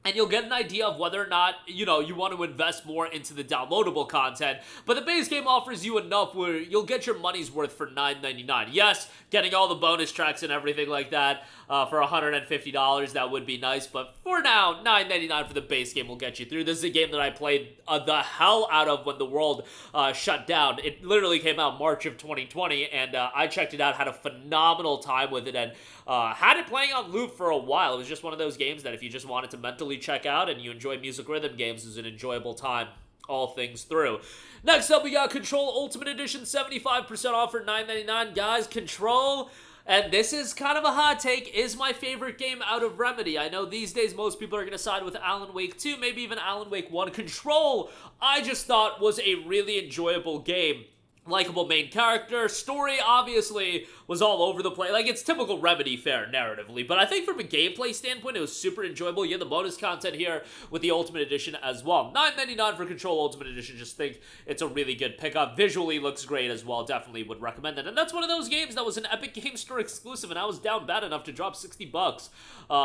And you'll get an idea of whether or not, you want to invest more into the downloadable content. But the base game offers you enough where you'll get your money's worth for $9.99. Yes, getting all the bonus tracks and everything like that for $150, that would be nice. But for now, $9.99 for the base game will get you through. This is a game that I played the hell out of when the world shut down. It literally came out March of 2020, and I checked it out, had a phenomenal time with it, and had it playing on loop for a while. It was just one of those games that if you just wanted to mentally check out and you enjoy music rhythm games, it was an enjoyable time all things through. Next up, we got Control Ultimate Edition, 75% off for $9.99. Guys, Control, and this is kind of a hot take, is my favorite game out of Remedy. I know these days most people are going to side with Alan Wake 2, maybe even Alan Wake 1. Control, I just thought was a really enjoyable game. Likeable main character. Story, obviously, was all over the place. Like, it's typical Remedy fare narratively, but I think from a gameplay standpoint, it was super enjoyable. You get the bonus content here with the Ultimate Edition as well. $9.99 for Control Ultimate Edition. Just think it's a really good pickup. Visually looks great as well. Definitely would recommend it. And that's one of those games that was an Epic Game Store exclusive, and I was down bad enough to drop $60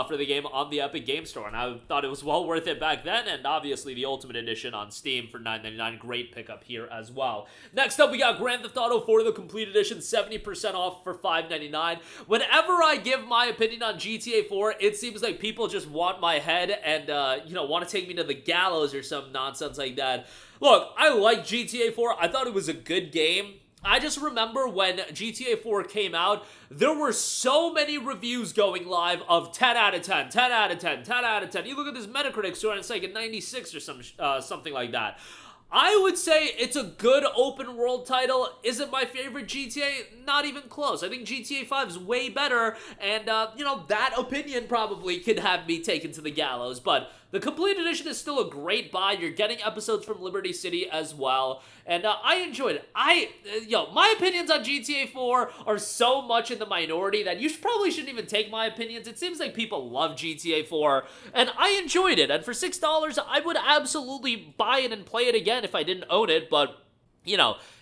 for the game on the Epic Game Store, and I thought it was well worth it back then, and obviously the Ultimate Edition on Steam for $9.99. Great pickup here as well. Next up, we got Grand Theft Auto 4, the complete edition, 70% off for $5.99. Whenever I give my opinion on GTA 4, it seems like people just want my head and, want to take me to the gallows or some nonsense like that. Look, I like GTA 4. I thought it was a good game. I just remember when GTA 4 came out, there were so many reviews going live of 10 out of 10, 10 out of 10, 10 out of 10. You look at this Metacritic score and it's like a 96 or something like that. I would say it's a good open world title. Is it my favorite GTA? Not even close. I think GTA 5 is way better, and, that opinion probably could have me taken to the gallows, but the complete edition is still a great buy. You're getting episodes from Liberty City as well, and I enjoyed it. My opinions on GTA 4 are so much in the minority that you probably shouldn't even take my opinions. It seems like people love GTA 4, and I enjoyed it, and for $6, I would absolutely buy it and play it again if I didn't own it, but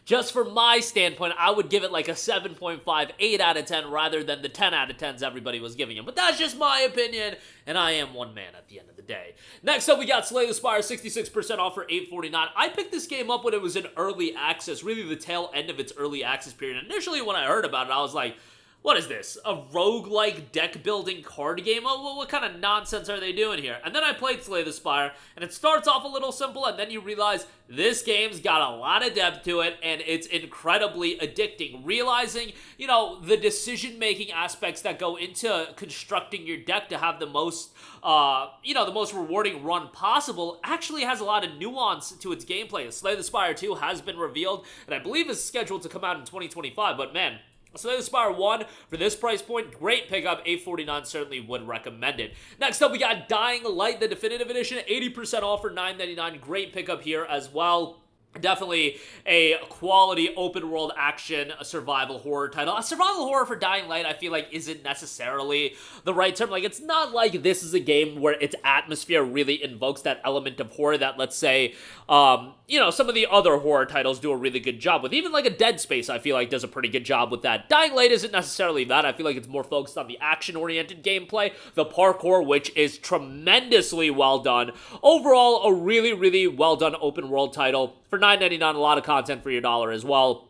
just from my standpoint, I would give it like a 7.5, 8 out of 10 rather than the 10 out of 10s everybody was giving him. But that's just my opinion, and I am one man at the end of the day. Next up, we got Slay the Spire, 66% off for $8.49. I picked this game up when it was in early access, really the tail end of its early access period. Initially, when I heard about it, I was like, what is this? A roguelike deck-building card game? What kind of nonsense are they doing here? And then I played Slay the Spire, and it starts off a little simple, and then you realize this game's got a lot of depth to it, and it's incredibly addicting. Realizing, the decision-making aspects that go into constructing your deck to have the most, the most rewarding run possible actually has a lot of nuance to its gameplay. Slay the Spire 2 has been revealed, and I believe is scheduled to come out in 2025, but man, Slay the Spire 1, for this price point, great pickup, $8.49, certainly would recommend it. Next up, we got Dying Light, the Definitive Edition, 80% off for $9.99, great pickup here as well. Definitely a quality open world action, a survival horror title. A survival horror for Dying Light, I feel like, isn't necessarily the right term. Like, it's not like this is a game where its atmosphere really invokes that element of horror that, let's say, some of the other horror titles do a really good job with. Even like a Dead Space, I feel like, does a pretty good job with that. Dying Light isn't necessarily that. I feel like it's more focused on the action-oriented gameplay, the parkour, which is tremendously well done. Overall, a really, really well done open world title. For $9.99, a lot of content for your dollar as well.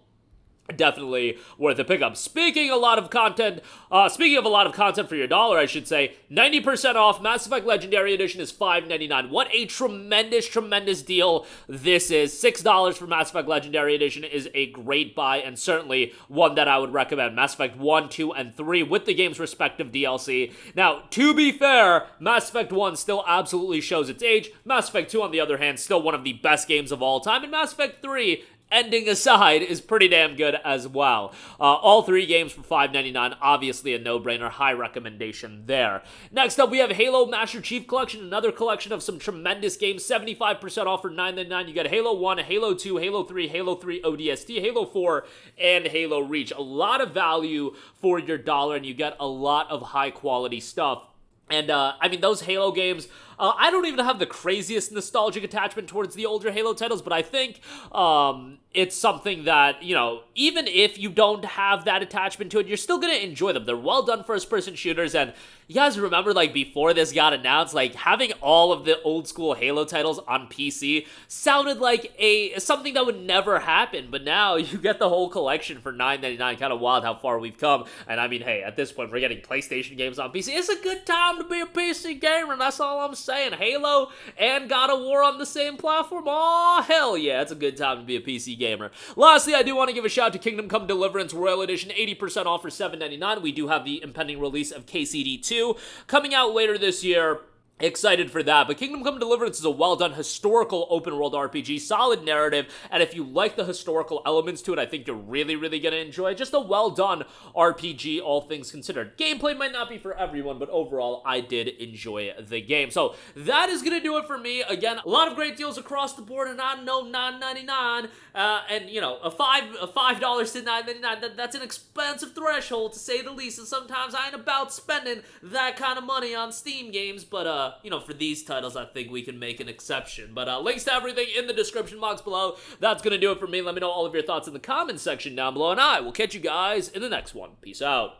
Definitely worth a pickup. Speaking of a lot of content for your dollar, I should say, 90% off. Mass Effect Legendary Edition is $5.99. What a tremendous, tremendous deal this is. $6 for Mass Effect Legendary Edition is a great buy, and certainly one that I would recommend. Mass Effect 1, 2, and 3 with the game's respective DLC. Now, to be fair, Mass Effect 1 still absolutely shows its age. Mass Effect 2, on the other hand, still one of the best games of all time, and Mass Effect 3 ending aside, is pretty damn good as well. All 3 games for $5.99, obviously a no-brainer, high recommendation there. Next up, we have Halo Master Chief Collection, another collection of some tremendous games, 75% off for $9.99. You got Halo 1, Halo 2, Halo 3, Halo 3 ODST, Halo 4, and Halo Reach. A lot of value for your dollar, and you get a lot of high-quality stuff. And, I mean, those Halo games, I don't even have the craziest nostalgic attachment towards the older Halo titles, but I think it's something that, you know, even if you don't have that attachment to it, you're still going to enjoy them. They're well-done first-person shooters, and you guys remember, like, before this got announced, like, having all of the old-school Halo titles on PC sounded like something that would never happen, but now you get the whole collection for $9.99. Kind of wild how far we've come, and I mean, hey, at this point, we're getting PlayStation games on PC. It's a good time to be a PC gamer, and that's all I'm saying. Halo and God of War on the same platform? Oh, hell yeah, it's a good time to be a PC gamer. Lastly, I do want to give a shout out to Kingdom Come Deliverance Royal Edition, 80% off for $7.99. We do have the impending release of KCD 2 coming out later this year. Excited for that, but Kingdom Come Deliverance is a well-done historical open-world RPG, solid narrative, and if you like the historical elements to it, I think you're really, really going to enjoy it. Just a well-done RPG, all things considered. Gameplay might not be for everyone, but overall, I did enjoy the game. So, that is going to do it for me. Again, a lot of great deals across the board, and I know $9.99, and, you know, a $5 to $9.99, that's an expensive threshold, to say the least, and sometimes I ain't about spending that kind of money on Steam games, but, you know, for these titles, I think we can make an exception. But links to everything in the description box below. That's going to do it for me. Let me know all of your thoughts in the comments section down below, and I will catch you guys in the next one. Peace out.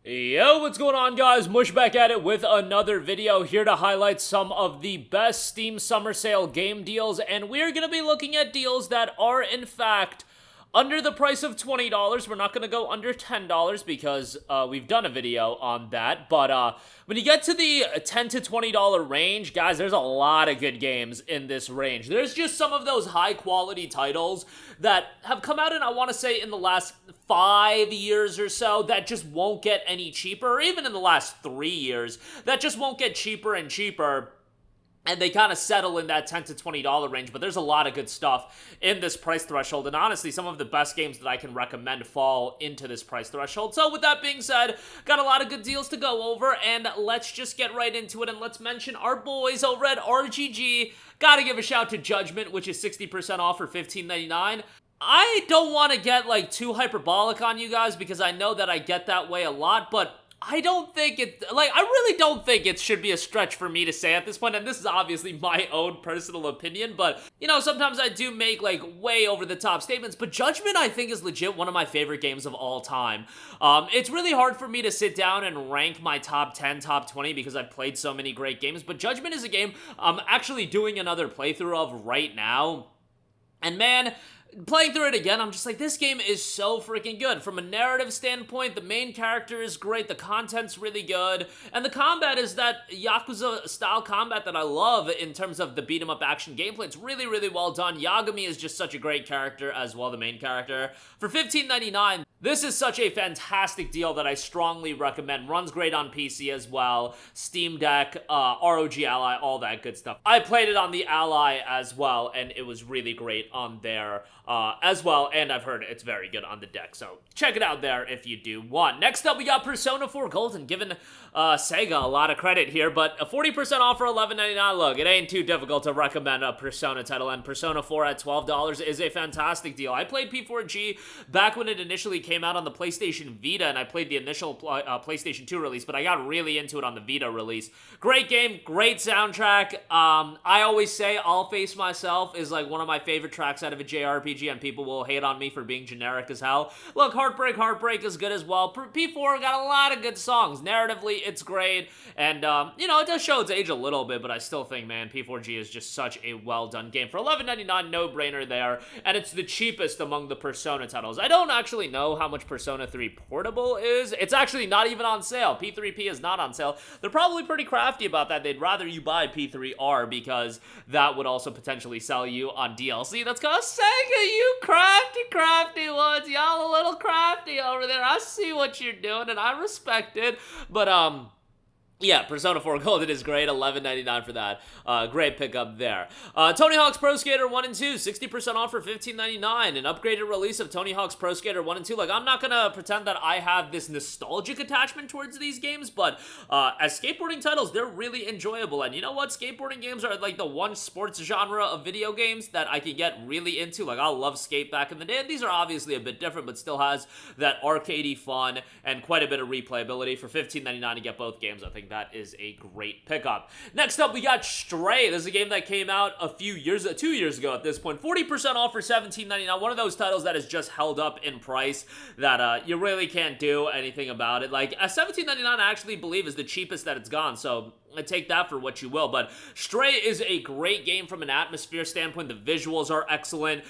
Yo, what's going on, guys? Mush back at it with another video, here to highlight some of the best Steam Summer Sale game deals, and we're going to be looking at deals that are, in fact, under the price of $20. We're not going to go under $10 because we've done a video on that. But when you get to the $10 to $20 range, guys, there's a lot of good games in this range. There's just some of those high-quality titles that have come out in, I want to say, in the last 5 years or so that just won't get any cheaper, or even in the last 3 years, that just won't get cheaper and cheaper. And they kind of settle in that $10 to $20 range, but there's a lot of good stuff in this price threshold, and honestly, some of the best games that I can recommend fall into this price threshold. So with that being said, got a lot of good deals to go over, and let's just get right into it, and let's mention our boys over at RGG. Gotta give a shout to Judgment, which is 60% off for $15.99. I don't want to get, like, too hyperbolic on you guys, because I know that I get that way a lot, but I don't think it, like, I really don't think it should be a stretch for me to say at this point, and this is obviously my own personal opinion, but, you know, sometimes I do make, like, way over-the-top statements, but Judgment, I think, is legit one of my favorite games of all time. It's really hard for me to sit down and rank my top 10, top 20, because I've played so many great games, but Judgment is a game I'm actually doing another playthrough of right now, and man, playing through it again, I'm just like, this game is so freaking good. From a narrative standpoint, the main character is great, the content's really good, and the combat is that Yakuza-style combat that I love in terms of the beat-em-up action gameplay. It's really, really well done. Yagami is just such a great character as well, the main character. For $15.99, this is such a fantastic deal that I strongly recommend. Runs great on PC as well, Steam Deck, ROG Ally, all that good stuff. I played it on the Ally as well, and it was really great on there as well, and I've heard it's very good on the deck, so check it out there if you do want. Next up, we got Persona 4 Golden, giving Sega a lot of credit here, but a 40% off for $11.99. Look, it ain't too difficult to recommend a Persona title, and Persona 4 at $12 is a fantastic deal. I played P4G back when it initially came out on the PlayStation Vita, and I played the initial PlayStation 2 release, but I got really into it on the Vita release. Great game, great soundtrack. I always say I'll Face Myself is like one of my favorite tracks out of a JRPG, and people will hate on me for being generic as hell. Look, Heartbreak is good as well. P4 got a lot of good songs. Narratively, it's great, and, you know, it does show its age a little bit, but I still think, man, P4G is just such a well-done game. For $11.99, no-brainer there, and it's the cheapest among the Persona titles. I don't actually know how much Persona 3 Portable is. It's actually not even on sale. P3P is not on sale. They're probably pretty crafty about that. They'd rather you buy P3R because that would also potentially sell you on DLC. That's called Sega, you crafty ones. Y'all a little crafty over there. I see what you're doing, and I respect it. But, Yeah, Persona 4 Golden is great. $11.99 for that. Great pickup there. Tony Hawk's Pro Skater 1 and 2, 60% off for $15.99. An upgraded release of Tony Hawk's Pro Skater 1 and 2. Like, I'm not gonna pretend that I have this nostalgic attachment towards these games, but as skateboarding titles, they're really enjoyable. And you know what? Skateboarding games are like the one sports genre of video games that I can get really into. Like, I love skate back in the day. And these are obviously a bit different, but still has that arcadey fun and quite a bit of replayability. For $15.99 to get both games, I think that is a great pickup. Next up, we got Stray. This is a game that came out 2 years ago at this point. 40% off for $17.99. One of those titles that is just held up in price that you really can't do anything about it. Like, $17.99 I actually believe is the cheapest that it's gone, so take that for what you will. But Stray is a great game from an atmosphere standpoint. The visuals are excellent.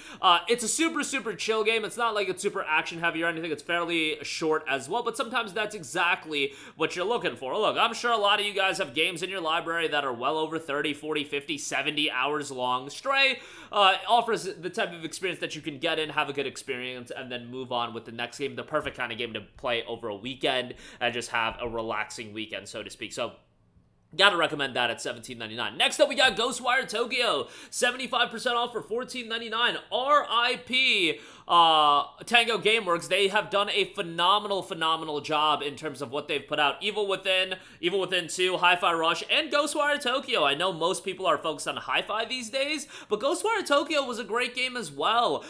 It's a super chill game. It's not like it's super action heavy or anything. It's fairly short as well, but sometimes that's exactly what you're looking for. Look, I'm sure a lot of you guys have games in your library that are well over 30, 40, 50, 70 hours long. Stray offers the type of experience that you can get in, have a good experience, and then move on with the next game. The perfect kind of game to play over a weekend and just have a relaxing weekend, so to speak. So gotta recommend that at $17.99. Next up, we got Ghostwire Tokyo. 75% off for $14.99. RIP Tango Gameworks. They have done a phenomenal job in terms of what they've put out. Evil Within 2, Hi-Fi Rush, and Ghostwire Tokyo. I know most people are focused on Hi-Fi these days, but Ghostwire Tokyo was a great game as well.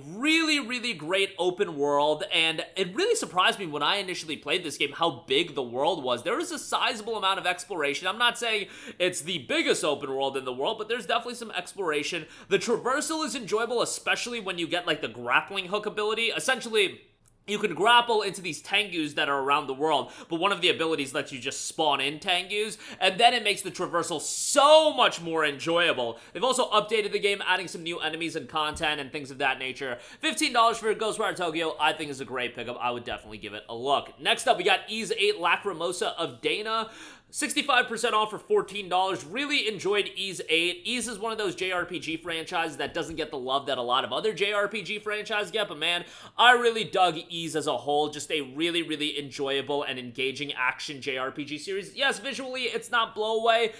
Really great open world, and it really surprised me when I initially played this game how big the world was. There was a sizable amount of exploration. I'm not saying it's the biggest open world in the world, but there's definitely some exploration. The traversal is enjoyable, especially when you get like the grappling hook ability. Essentially, you can grapple into these Tengus that are around the world, but one of the abilities lets you just spawn in Tengus, and then it makes the traversal so much more enjoyable. They've also updated the game, adding some new enemies and content and things of that nature. $15 for Ghostwire Tokyo, I think is a great pickup. I would definitely give it a look. Next up, we got Ys 8 Lacrimosa of Dana. 65% off for $14. Really enjoyed Ys 8. Ys is one of those JRPG franchises that doesn't get the love that a lot of other JRPG franchises get, but man, I really dug Ys as a whole. Just a really enjoyable and engaging action JRPG series. Yes, visually, it's not blow away.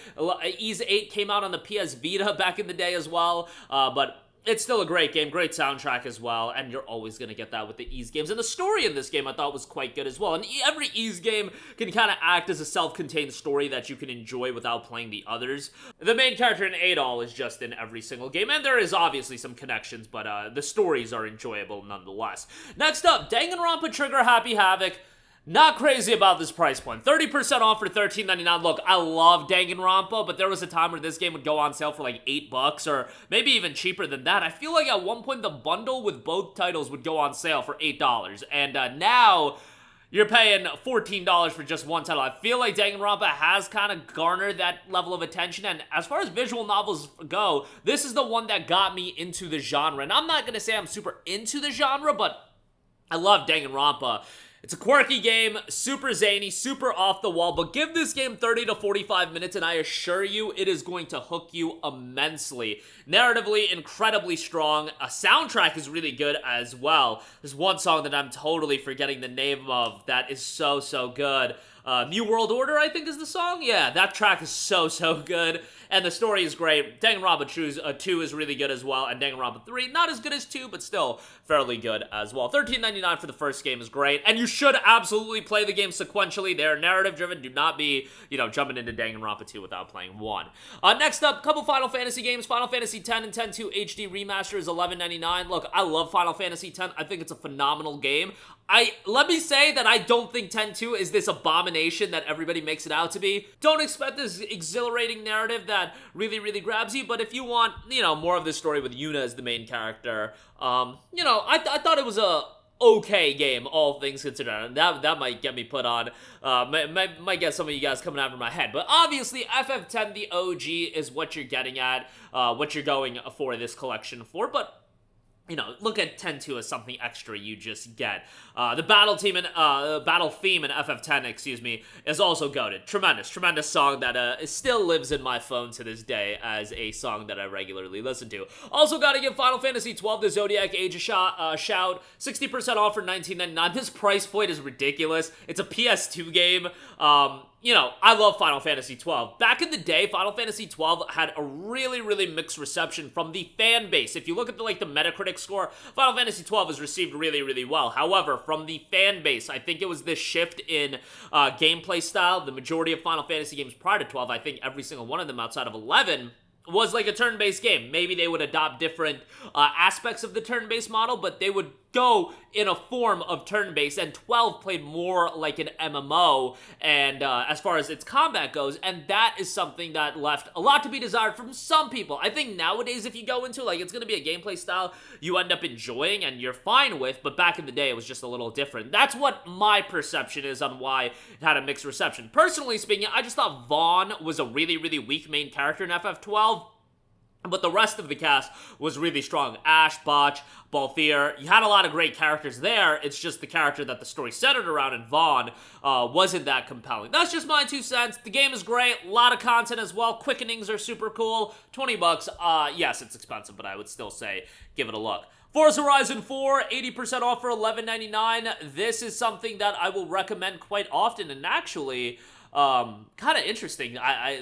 Ys 8 came out on the PS Vita back in the day as well, but it's still a great game, great soundtrack as well, and you're always going to get that with the Ys games. And the story in this game I thought was quite good as well. And every Ys game can kind of act as a self-contained story that you can enjoy without playing the others. The main character in Adol is just in every single game, and there is obviously some connections, but the stories are enjoyable nonetheless. Next up, Danganronpa Trigger Happy Havoc. Not crazy about this price point. 30% off for $13.99. Look, I love Danganronpa, but there was a time where this game would go on sale for like $8 or maybe even cheaper than that. I feel like at one point the bundle with both titles would go on sale for $8. And now you're paying $14 for just one title. I feel like Danganronpa has kind of garnered that level of attention, and as far as visual novels go, this is the one that got me into the genre. And I'm not going to say I'm super into the genre, but I love Danganronpa. It's a quirky game, super zany, super off the wall, but give this game 30 to 45 minutes and I assure you it is going to hook you immensely. Narratively, incredibly strong. A soundtrack is really good as well. There's one song that I'm totally forgetting the name of that is so good. New World Order, I think is the song? Yeah, that track is so good. And the story is great. Danganronpa 2 is really good as well, and Danganronpa 3, not as good as 2, but still fairly good as well. $13.99 for the first game is great, and you should absolutely play the game sequentially. They're narrative-driven. Do not be, jumping into Danganronpa 2 without playing 1. Next up, couple Final Fantasy games. Final Fantasy X and X-2 HD Remaster is $11.99. Look, I love Final Fantasy X. I think it's a phenomenal game. Let me say that I don't think X-2 is this abomination that everybody makes it out to be. Don't expect this exhilarating narrative that really grabs you, but if you want, more of this story with Yuna as the main character, I thought it was a okay game, all things considered. And that might get me put on, might get some of you guys coming after my head. But obviously, FF10, the OG, is what you're getting at, what you're going for this collection for, but look at X-2 as something extra you just get. The battle theme in FF10, is also goated. Tremendous song that still lives in my phone to this day as a song that I regularly listen to. Also gotta give Final Fantasy XII the Zodiac Age a shout. 60% off for $19.99. This price point is ridiculous. It's a PS2 game. you know, I love Final Fantasy XII. Back in the day, Final Fantasy XII had a really, really mixed reception from the fan base. If you look at the Metacritic score, Final Fantasy XII was received really, really well. However, from the fan base, I think it was this shift in gameplay style. The majority of Final Fantasy games prior to 12, I think every single one of them outside of 11, was like a turn-based game. Maybe they would adopt different aspects of the turn-based model, but they would go in a form of turn-based, and 12 played more like an MMO, and as far as its combat goes, and that is something that left a lot to be desired from some people. I think nowadays, if you go into, like, it's going to be a gameplay style you end up enjoying and you're fine with, but back in the day, it was just a little different. That's what my perception is on why it had a mixed reception. Personally speaking, I just thought Vaughn was a really, really weak main character in FF12, but the rest of the cast was really strong. Ash, Botch, Balthier, you had a lot of great characters there. It's just the character that the story centered around in Vaughn wasn't that compelling. That's just my 2 cents. The game is great. A lot of content as well. Quickenings are super cool. $20. Yes, it's expensive, but I would still say give it a look. Forza Horizon 4, 80% off for $11.99. This is something that I will recommend quite often, and actually, kind of interesting.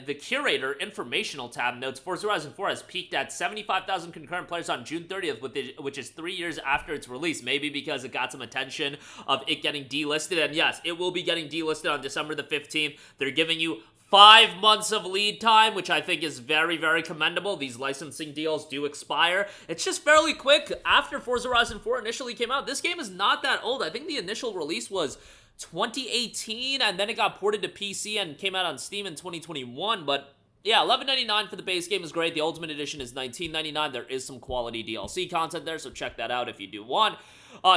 The curator informational tab notes Forza Horizon 4 has peaked at 75,000 concurrent players on June 30th, which is 3 years after its release. Maybe because it got some attention of it getting delisted. And yes, it will be getting delisted on December the 15th. They're giving you 5 months of lead time, which I think is very, very commendable. These licensing deals do expire. It's just fairly quick after Forza Horizon 4 initially came out. This game is not that old. I think the initial release was 2018, and then it got ported to PC and came out on Steam in 2021, but yeah, $11.99 for the base game is great. The Ultimate Edition is $19.99. There is some quality DLC content there, so check that out if you do want.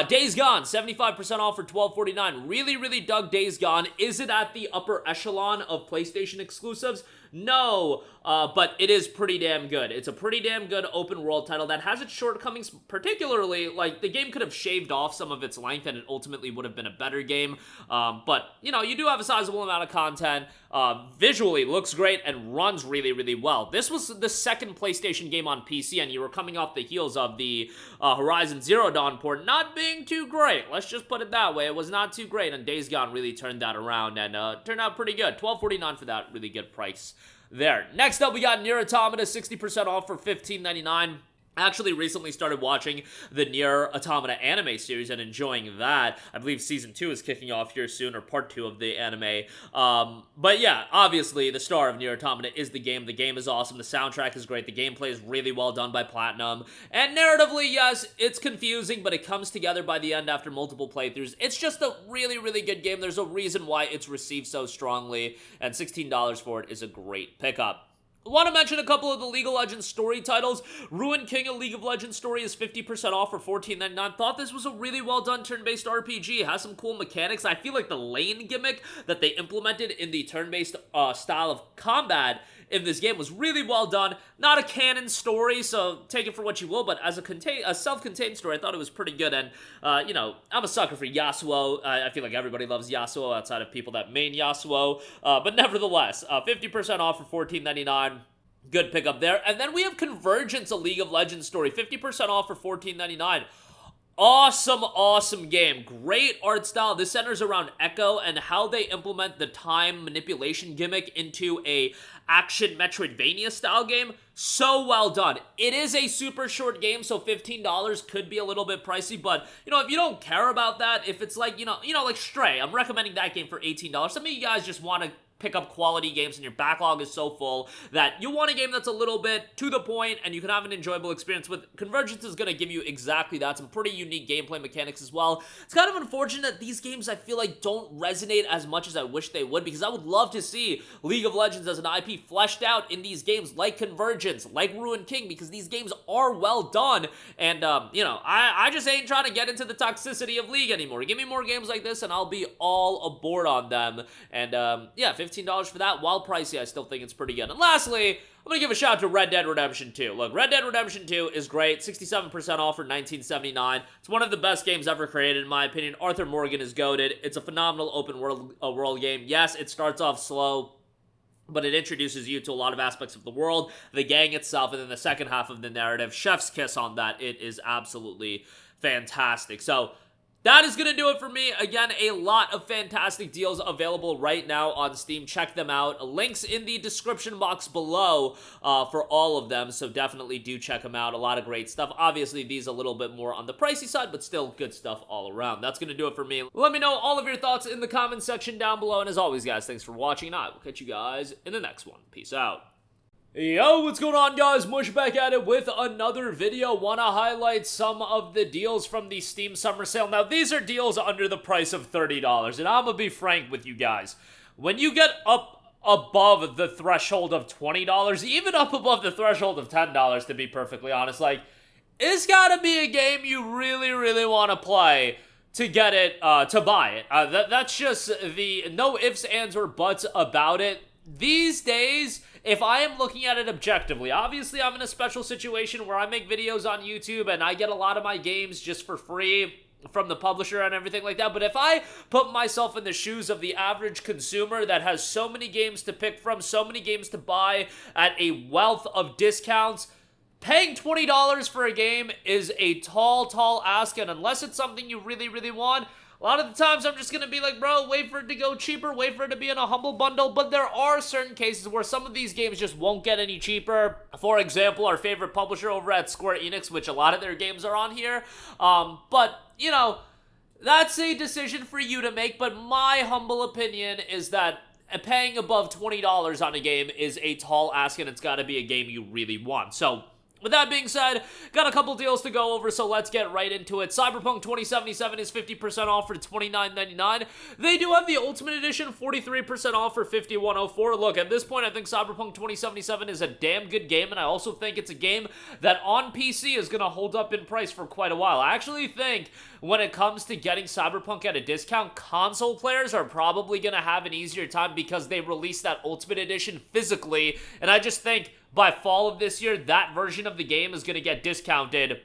Days Gone, 75% off for $12.49. Really, really dug Days Gone. Is it at the upper echelon of PlayStation exclusives? No, but it is pretty damn good. It's a pretty damn good open world title that has its shortcomings, particularly, like, the game could have shaved off some of its length and it ultimately would have been a better game, but, you know, you do have a sizable amount of content. Visually looks great and runs really, really well. This was the second PlayStation game on PC, and you were coming off the heels of the Horizon Zero Dawn port not being too great. Let's just put it that way. It was not too great, and Days Gone really turned that around and turned out pretty good. $12.49 for that really good price there. Next up, we got Nier Automata, 60% off for $15.99. I actually recently started watching the Nier Automata anime series and enjoying that. I believe Season 2 is kicking off here soon, or Part 2 of the anime. But yeah, obviously, the star of Nier Automata is the game. The game is awesome. The soundtrack is great. The gameplay is really well done by Platinum. And narratively, yes, it's confusing, but it comes together by the end after multiple playthroughs. It's just a really, really good game. There's a reason why it's received so strongly, and $16 for it is a great pickup. I want to mention a couple of the League of Legends story titles. Ruined King, a League of Legends story, is 50% off for $14.99. Thought this was a really well-done turn-based RPG. It has some cool mechanics. I feel like the lane gimmick that they implemented in the turn-based style of combat in this game was really well done. Not a canon story, so take it for what you will, but as a self-contained story, I thought it was pretty good, and, you know, I'm a sucker for Yasuo. I feel like everybody loves Yasuo outside of people that main Yasuo, but nevertheless, 50% off for $14.99. Good pickup there. And then we have Convergence, a League of Legends story, 50% off for $14.99. Awesome, awesome game. Great art style. This centers around Echo and how they implement the time manipulation gimmick into a action Metroidvania style game. So well done. It is a super short game, so $15 could be a little bit pricey, but, you know, if you don't care about that, if it's like, you know, like Stray, I'm recommending that game for $18. Some of you guys just want to pick up quality games and your backlog is so full that you want a game that's a little bit to the point and you can have an enjoyable experience with. Convergence is going to give you exactly that. Some pretty unique gameplay mechanics as well. It's kind of unfortunate that these games, I feel like, don't resonate as much as I wish they would, because I would love to see League of Legends as an IP fleshed out in these games like Convergence, like Ruined King, because these games are well done, and, you know, I just ain't trying to get into the toxicity of League anymore. Give me more games like this and I'll be all aboard on them, and, yeah, $15 for that. While pricey, I still think it's pretty good. And lastly, I'm going to give a shout out to Red Dead Redemption 2. Look, Red Dead Redemption 2 is great. 67% off for $19.79. It's one of the best games ever created, in my opinion. Arthur Morgan is goated. It's a phenomenal open world game. Yes, it starts off slow, but it introduces you to a lot of aspects of the world, the gang itself, and then the second half of the narrative. Chef's kiss on that. It is absolutely fantastic. So, that is going to do it for me. Again, a lot of fantastic deals available right now on Steam. Check them out. Links in the description box below for all of them, so definitely do check them out. A lot of great stuff. Obviously, these a little bit more on the pricey side, but still good stuff all around. That's going to do it for me. Let me know all of your thoughts in the comment section down below, and as always, guys, thanks for watching, and I will catch you guys in the next one. Peace out. Yo, what's going on, guys? Mush back at it with another video. Want to highlight some of the deals from the Steam Summer Sale. Now, these are deals under the price of $30, and I'm going to be frank with you guys. When you get up above the threshold of $20, even up above the threshold of $10, to be perfectly honest, like, it's got to be a game you really, really want to play to get it, to buy it. That's just the no ifs, ands, or buts about it. These days, if I am looking at it objectively, obviously I'm in a special situation where I make videos on YouTube and I get a lot of my games just for free from the publisher and everything like that, but if I put myself in the shoes of the average consumer that has so many games to pick from, so many games to buy at a wealth of discounts, paying $20 for a game is a tall ask, and unless it's something you really, really want, a lot of the times I'm just going to be like, bro, wait for it to go cheaper, wait for it to be in a humble bundle, but there are certain cases where some of these games just won't get any cheaper. For example, our favorite publisher over at Square Enix, which a lot of their games are on here, but, you know, that's a decision for you to make, but my humble opinion is that paying above $20 on a game is a tall ask, and it's got to be a game you really want. So, with that being said, got a couple deals to go over, so let's get right into it. Cyberpunk 2077 is 50% off for $29.99. They do have the Ultimate Edition 43% off for $51.04. Look, at this point, I think Cyberpunk 2077 is a damn good game, and I also think it's a game that on PC is going to hold up in price for quite a while. I actually think when it comes to getting Cyberpunk at a discount, console players are probably going to have an easier time because they released that Ultimate Edition physically, and I just think by fall of this year, that version of the game is going to get discounted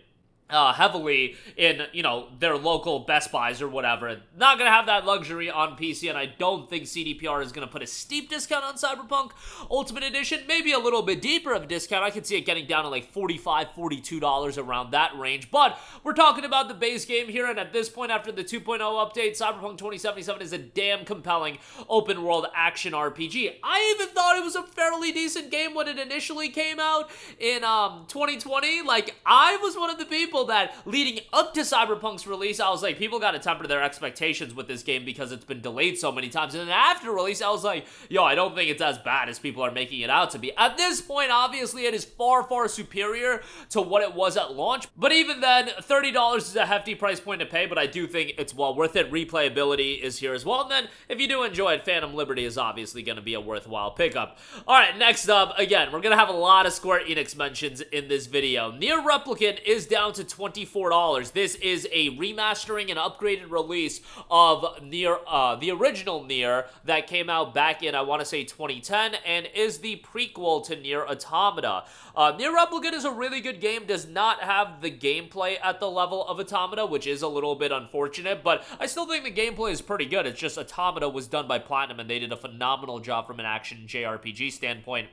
heavily in, you know, their local Best Buys or whatever. Not going to have that luxury on PC, and I don't think CDPR is going to put a steep discount on Cyberpunk Ultimate Edition. Maybe a little bit deeper of a discount. I could see it getting down to like $45, $42 around that range, but we're talking about the base game here, and at this point, after the 2.0 update, Cyberpunk 2077 is a damn compelling open-world action RPG. I even thought it was a fairly decent game when it initially came out in 2020. Like, I was one of the people that leading up to Cyberpunk's release, I was like, people got to temper their expectations with this game because it's been delayed so many times. And then after release, I was like, yo, I don't think it's as bad as people are making it out to be. At this point, obviously, it is far, far superior to what it was at launch. But even then, $30 is a hefty price point to pay, but I do think it's well worth it. Replayability is here as well. And then, if you do enjoy it, Phantom Liberty is obviously going to be a worthwhile pickup. All right, next up, again, we're going to have a lot of Square Enix mentions in this video. Nier Replicant is down to $24. This is a remastering and upgraded release of Nier, the original Nier that came out back in, I want to say, 2010, and is the prequel to Nier Automata. Nier Replicant is a really good game, does not have the gameplay at the level of Automata, which is a little bit unfortunate, but I still think the gameplay is pretty good. It's just Automata was done by Platinum, and they did a phenomenal job from an action JRPG standpoint.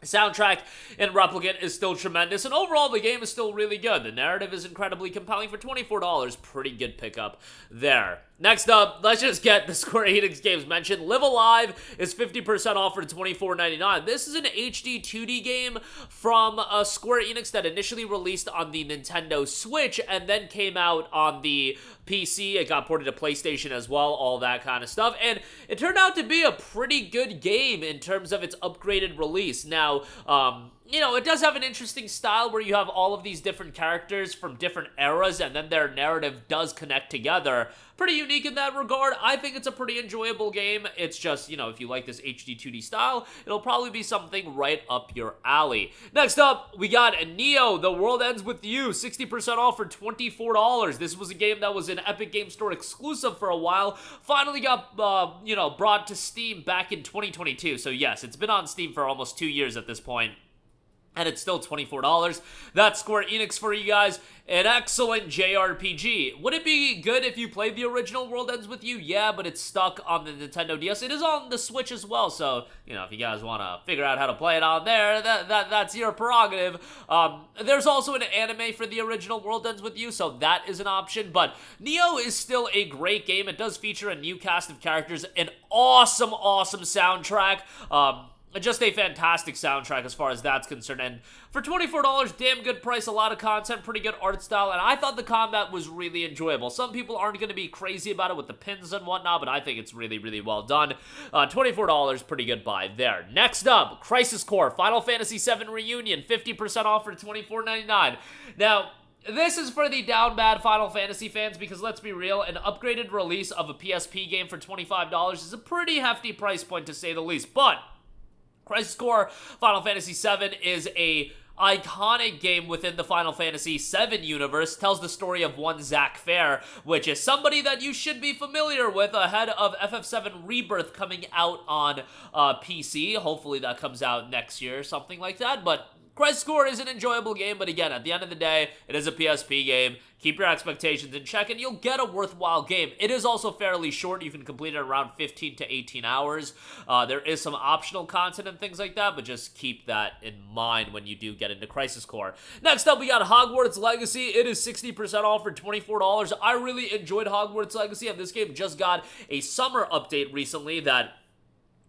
Soundtrack in Replicant is still tremendous, and overall the game is still really good. The narrative is incredibly compelling for $24. Pretty good pickup there. Next up, let's just get the Square Enix games mentioned. Live Alive is 50% off for $24.99. This is an HD 2D game from Square Enix that initially released on the Nintendo Switch and then came out on the PC. It got ported to PlayStation as well, all that kind of stuff. And it turned out to be a pretty good game in terms of its upgraded release. Now, you know, it does have an interesting style where you have all of these different characters from different eras and then their narrative does connect together. Pretty unique in that regard. I think it's a pretty enjoyable game. It's just, you know, if you like this HD 2D style, it'll probably be something right up your alley. Next up, we got Neo, The World Ends With You, 60% off for $24. This was a game that was an Epic Game Store exclusive for a while. Finally got, you know, brought to Steam back in 2022. So yes, it's been on Steam for almost 2 years at this point. and it's still $24. That's Square Enix for you guys. An excellent JRPG. Would it be good if you played the original World Ends With You? Yeah, but it's stuck on the Nintendo DS. It is on the Switch as well, so, you know, if you guys want to figure out how to play it on there, that's your prerogative. There's also an anime for the original World Ends With You, so that is an option, but Nioh is still a great game. It does feature a new cast of characters, an awesome soundtrack. Just a fantastic soundtrack as far as that's concerned, and for $24, damn good price, a lot of content, pretty good art style, and I thought the combat was really enjoyable. Some people aren't going to be crazy about it with the pins and whatnot, but I think it's really well done. $24, pretty good buy there. Next up, Crisis Core Final Fantasy VII Reunion, 50% off for $24.99. Now, this is for the down bad Final Fantasy fans because, let's be real, an upgraded release of a PSP game for $25 is a pretty hefty price point to say the least, but Crisis Core Final Fantasy VII is a iconic game within the Final Fantasy VII universe. Tells the story of one Zack Fair, which is somebody that you should be familiar with ahead of FF7 Rebirth coming out on PC. Hopefully that comes out next year or something like that, but Crisis Core is an enjoyable game, but again, at the end of the day, it is a PSP game. Keep your expectations in check, and you'll get a worthwhile game. It is also fairly short. You can complete it around 15 to 18 hours. There is some optional content and things like that, but just keep that in mind when you do get into Crisis Core. Next up, we got Hogwarts Legacy. It is 60% off for $24. I really enjoyed Hogwarts Legacy, and this game just got a summer update recently that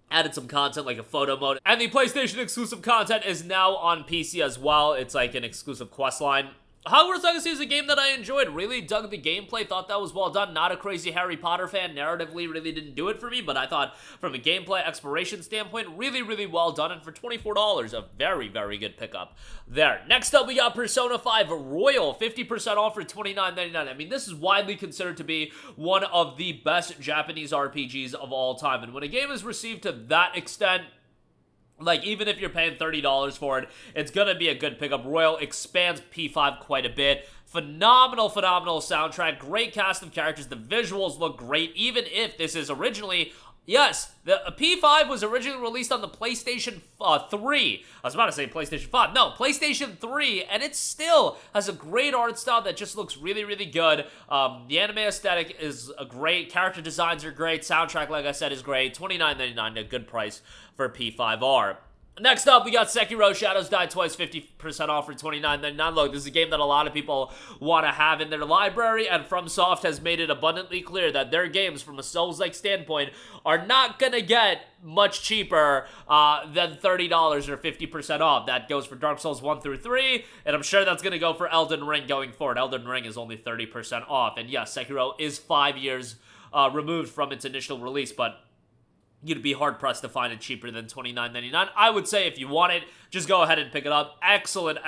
added some content like a photo mode, and the PlayStation exclusive content is now on PC as well. It's like an exclusive quest line. Hogwarts Legacy is a game that I enjoyed. Really dug the gameplay, thought that was well done. Not a crazy Harry Potter fan. Narratively, really didn't do it for me, but I thought from a gameplay exploration standpoint, really well done. And for $24, a very good pickup there. Next up, we got Persona 5 Royal, 50% off for $29.99. I mean, this is widely considered to be one of the best Japanese RPGs of all time. And when a game is received to that extent, like, even if you're paying $30 for it, it's gonna be a good pickup. Royal expands P5 quite a bit. Phenomenal soundtrack. Great cast of characters. The visuals look great, even if this is originally... Yes, the P5 was originally released on the PlayStation 3. I was about to say PlayStation 5. No, PlayStation 3, and it still has a great art style that just looks really good. The anime aesthetic is great. Character designs are great. Soundtrack, like I said, is great. $29.99, a good price for P5R. Next up, we got Sekiro Shadows Die Twice, 50% off for $29.99. Look, this is a game that a lot of people want to have in their library, and FromSoft has made it abundantly clear that their games, from a Souls-like standpoint, are not gonna get much cheaper than $30 or 50% off. That goes for Dark Souls 1 through 3, and I'm sure that's gonna go for Elden Ring going forward. Elden Ring is only 30% off, and yes, Sekiro is 5 years removed from its initial release, but you'd be hard-pressed to find it cheaper than $29.99. I would say if you want it, just go ahead and pick it up. Excellent,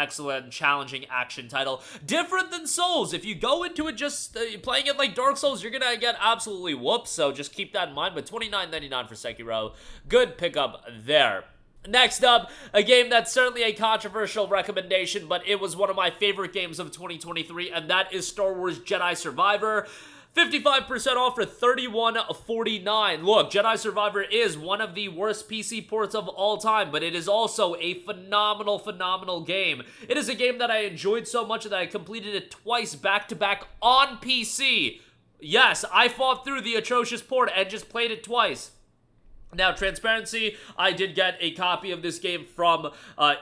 challenging action title. Different than Souls. If you go into it just playing it like Dark Souls, you're gonna get absolutely whooped, so just keep that in mind. But $29.99 for Sekiro, good pickup there. Next up, a game that's certainly a controversial recommendation, but it was one of my favorite games of 2023, and that is Star Wars Jedi Survivor. 55% off for $31.49. Look, Jedi Survivor is one of the worst PC ports of all time, but it is also a phenomenal game. It is a game that I enjoyed so much that I completed it twice back-to-back on PC. Yes, I fought through the atrocious port and just played it twice. Now, transparency, I did get a copy of this game from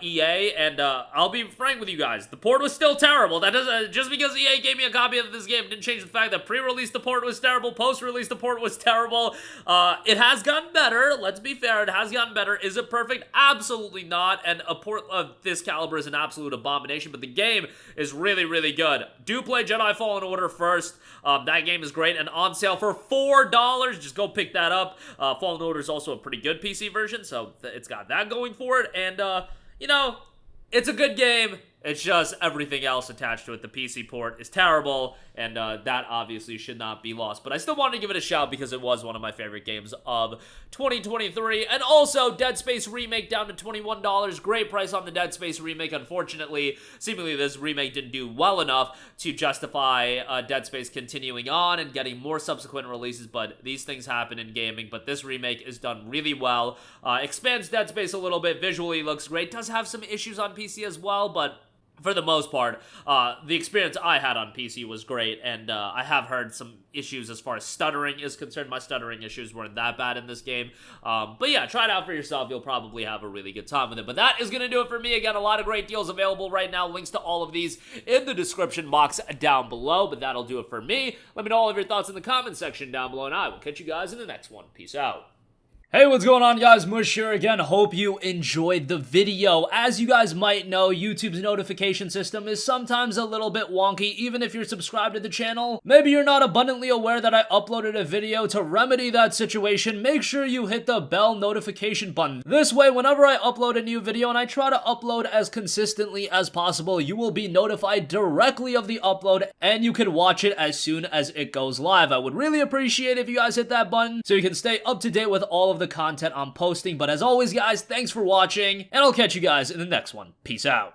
EA, and I'll be frank with you guys, the port was still terrible. That doesn't, just because EA gave me a copy of this game didn't change the fact that pre-release the port was terrible, post-release the port was terrible. It has gotten better, let's be fair, it has gotten better. Is it perfect? Absolutely not, and a port of this caliber is an absolute abomination, but the game is really good. Do play Jedi Fallen Order first. That game is great, and on sale for $4. Just go pick that up. Fallen Order is also a pretty good PC version, so it's got that going for it, and you know, it's a good game. It's just everything else attached to it. The PC port is terrible, and that obviously should not be lost. But I still wanted to give it a shout because it was one of my favorite games of 2023. And also, Dead Space Remake down to $21. Great price on the Dead Space Remake. Unfortunately, seemingly this remake didn't do well enough to justify Dead Space continuing on and getting more subsequent releases, but these things happen in gaming. But this remake is done really well. Expands Dead Space a little bit. Visually looks great. Does have some issues on PC as well, but for the most part, the experience I had on PC was great, and I have heard some issues as far as stuttering is concerned. My stuttering issues weren't that bad in this game, but yeah, try it out for yourself. You'll probably have a really good time with it. But that is going to do it for me. Again, a lot of great deals available right now. Links to all of these in the description box down below, but that'll do it for me. Let me know all of your thoughts in the comment section down below, and I will catch you guys in the next one. Peace out. Hey, what's going on, guys? Mush here again. Hope you enjoyed the video. As you guys might know, YouTube's notification system is sometimes a little bit wonky, even if you're subscribed to the channel. Maybe you're not abundantly aware that I uploaded a video. To remedy that situation, make sure you hit the bell notification button. This way, whenever I upload a new video, and I try to upload as consistently as possible, you will be notified directly of the upload, and you can watch it as soon as it goes live. I would really appreciate if you guys hit that button so you can stay up to date with all of the content I'm posting. But as always, guys, thanks for watching, and I'll catch you guys in the next one. Peace out.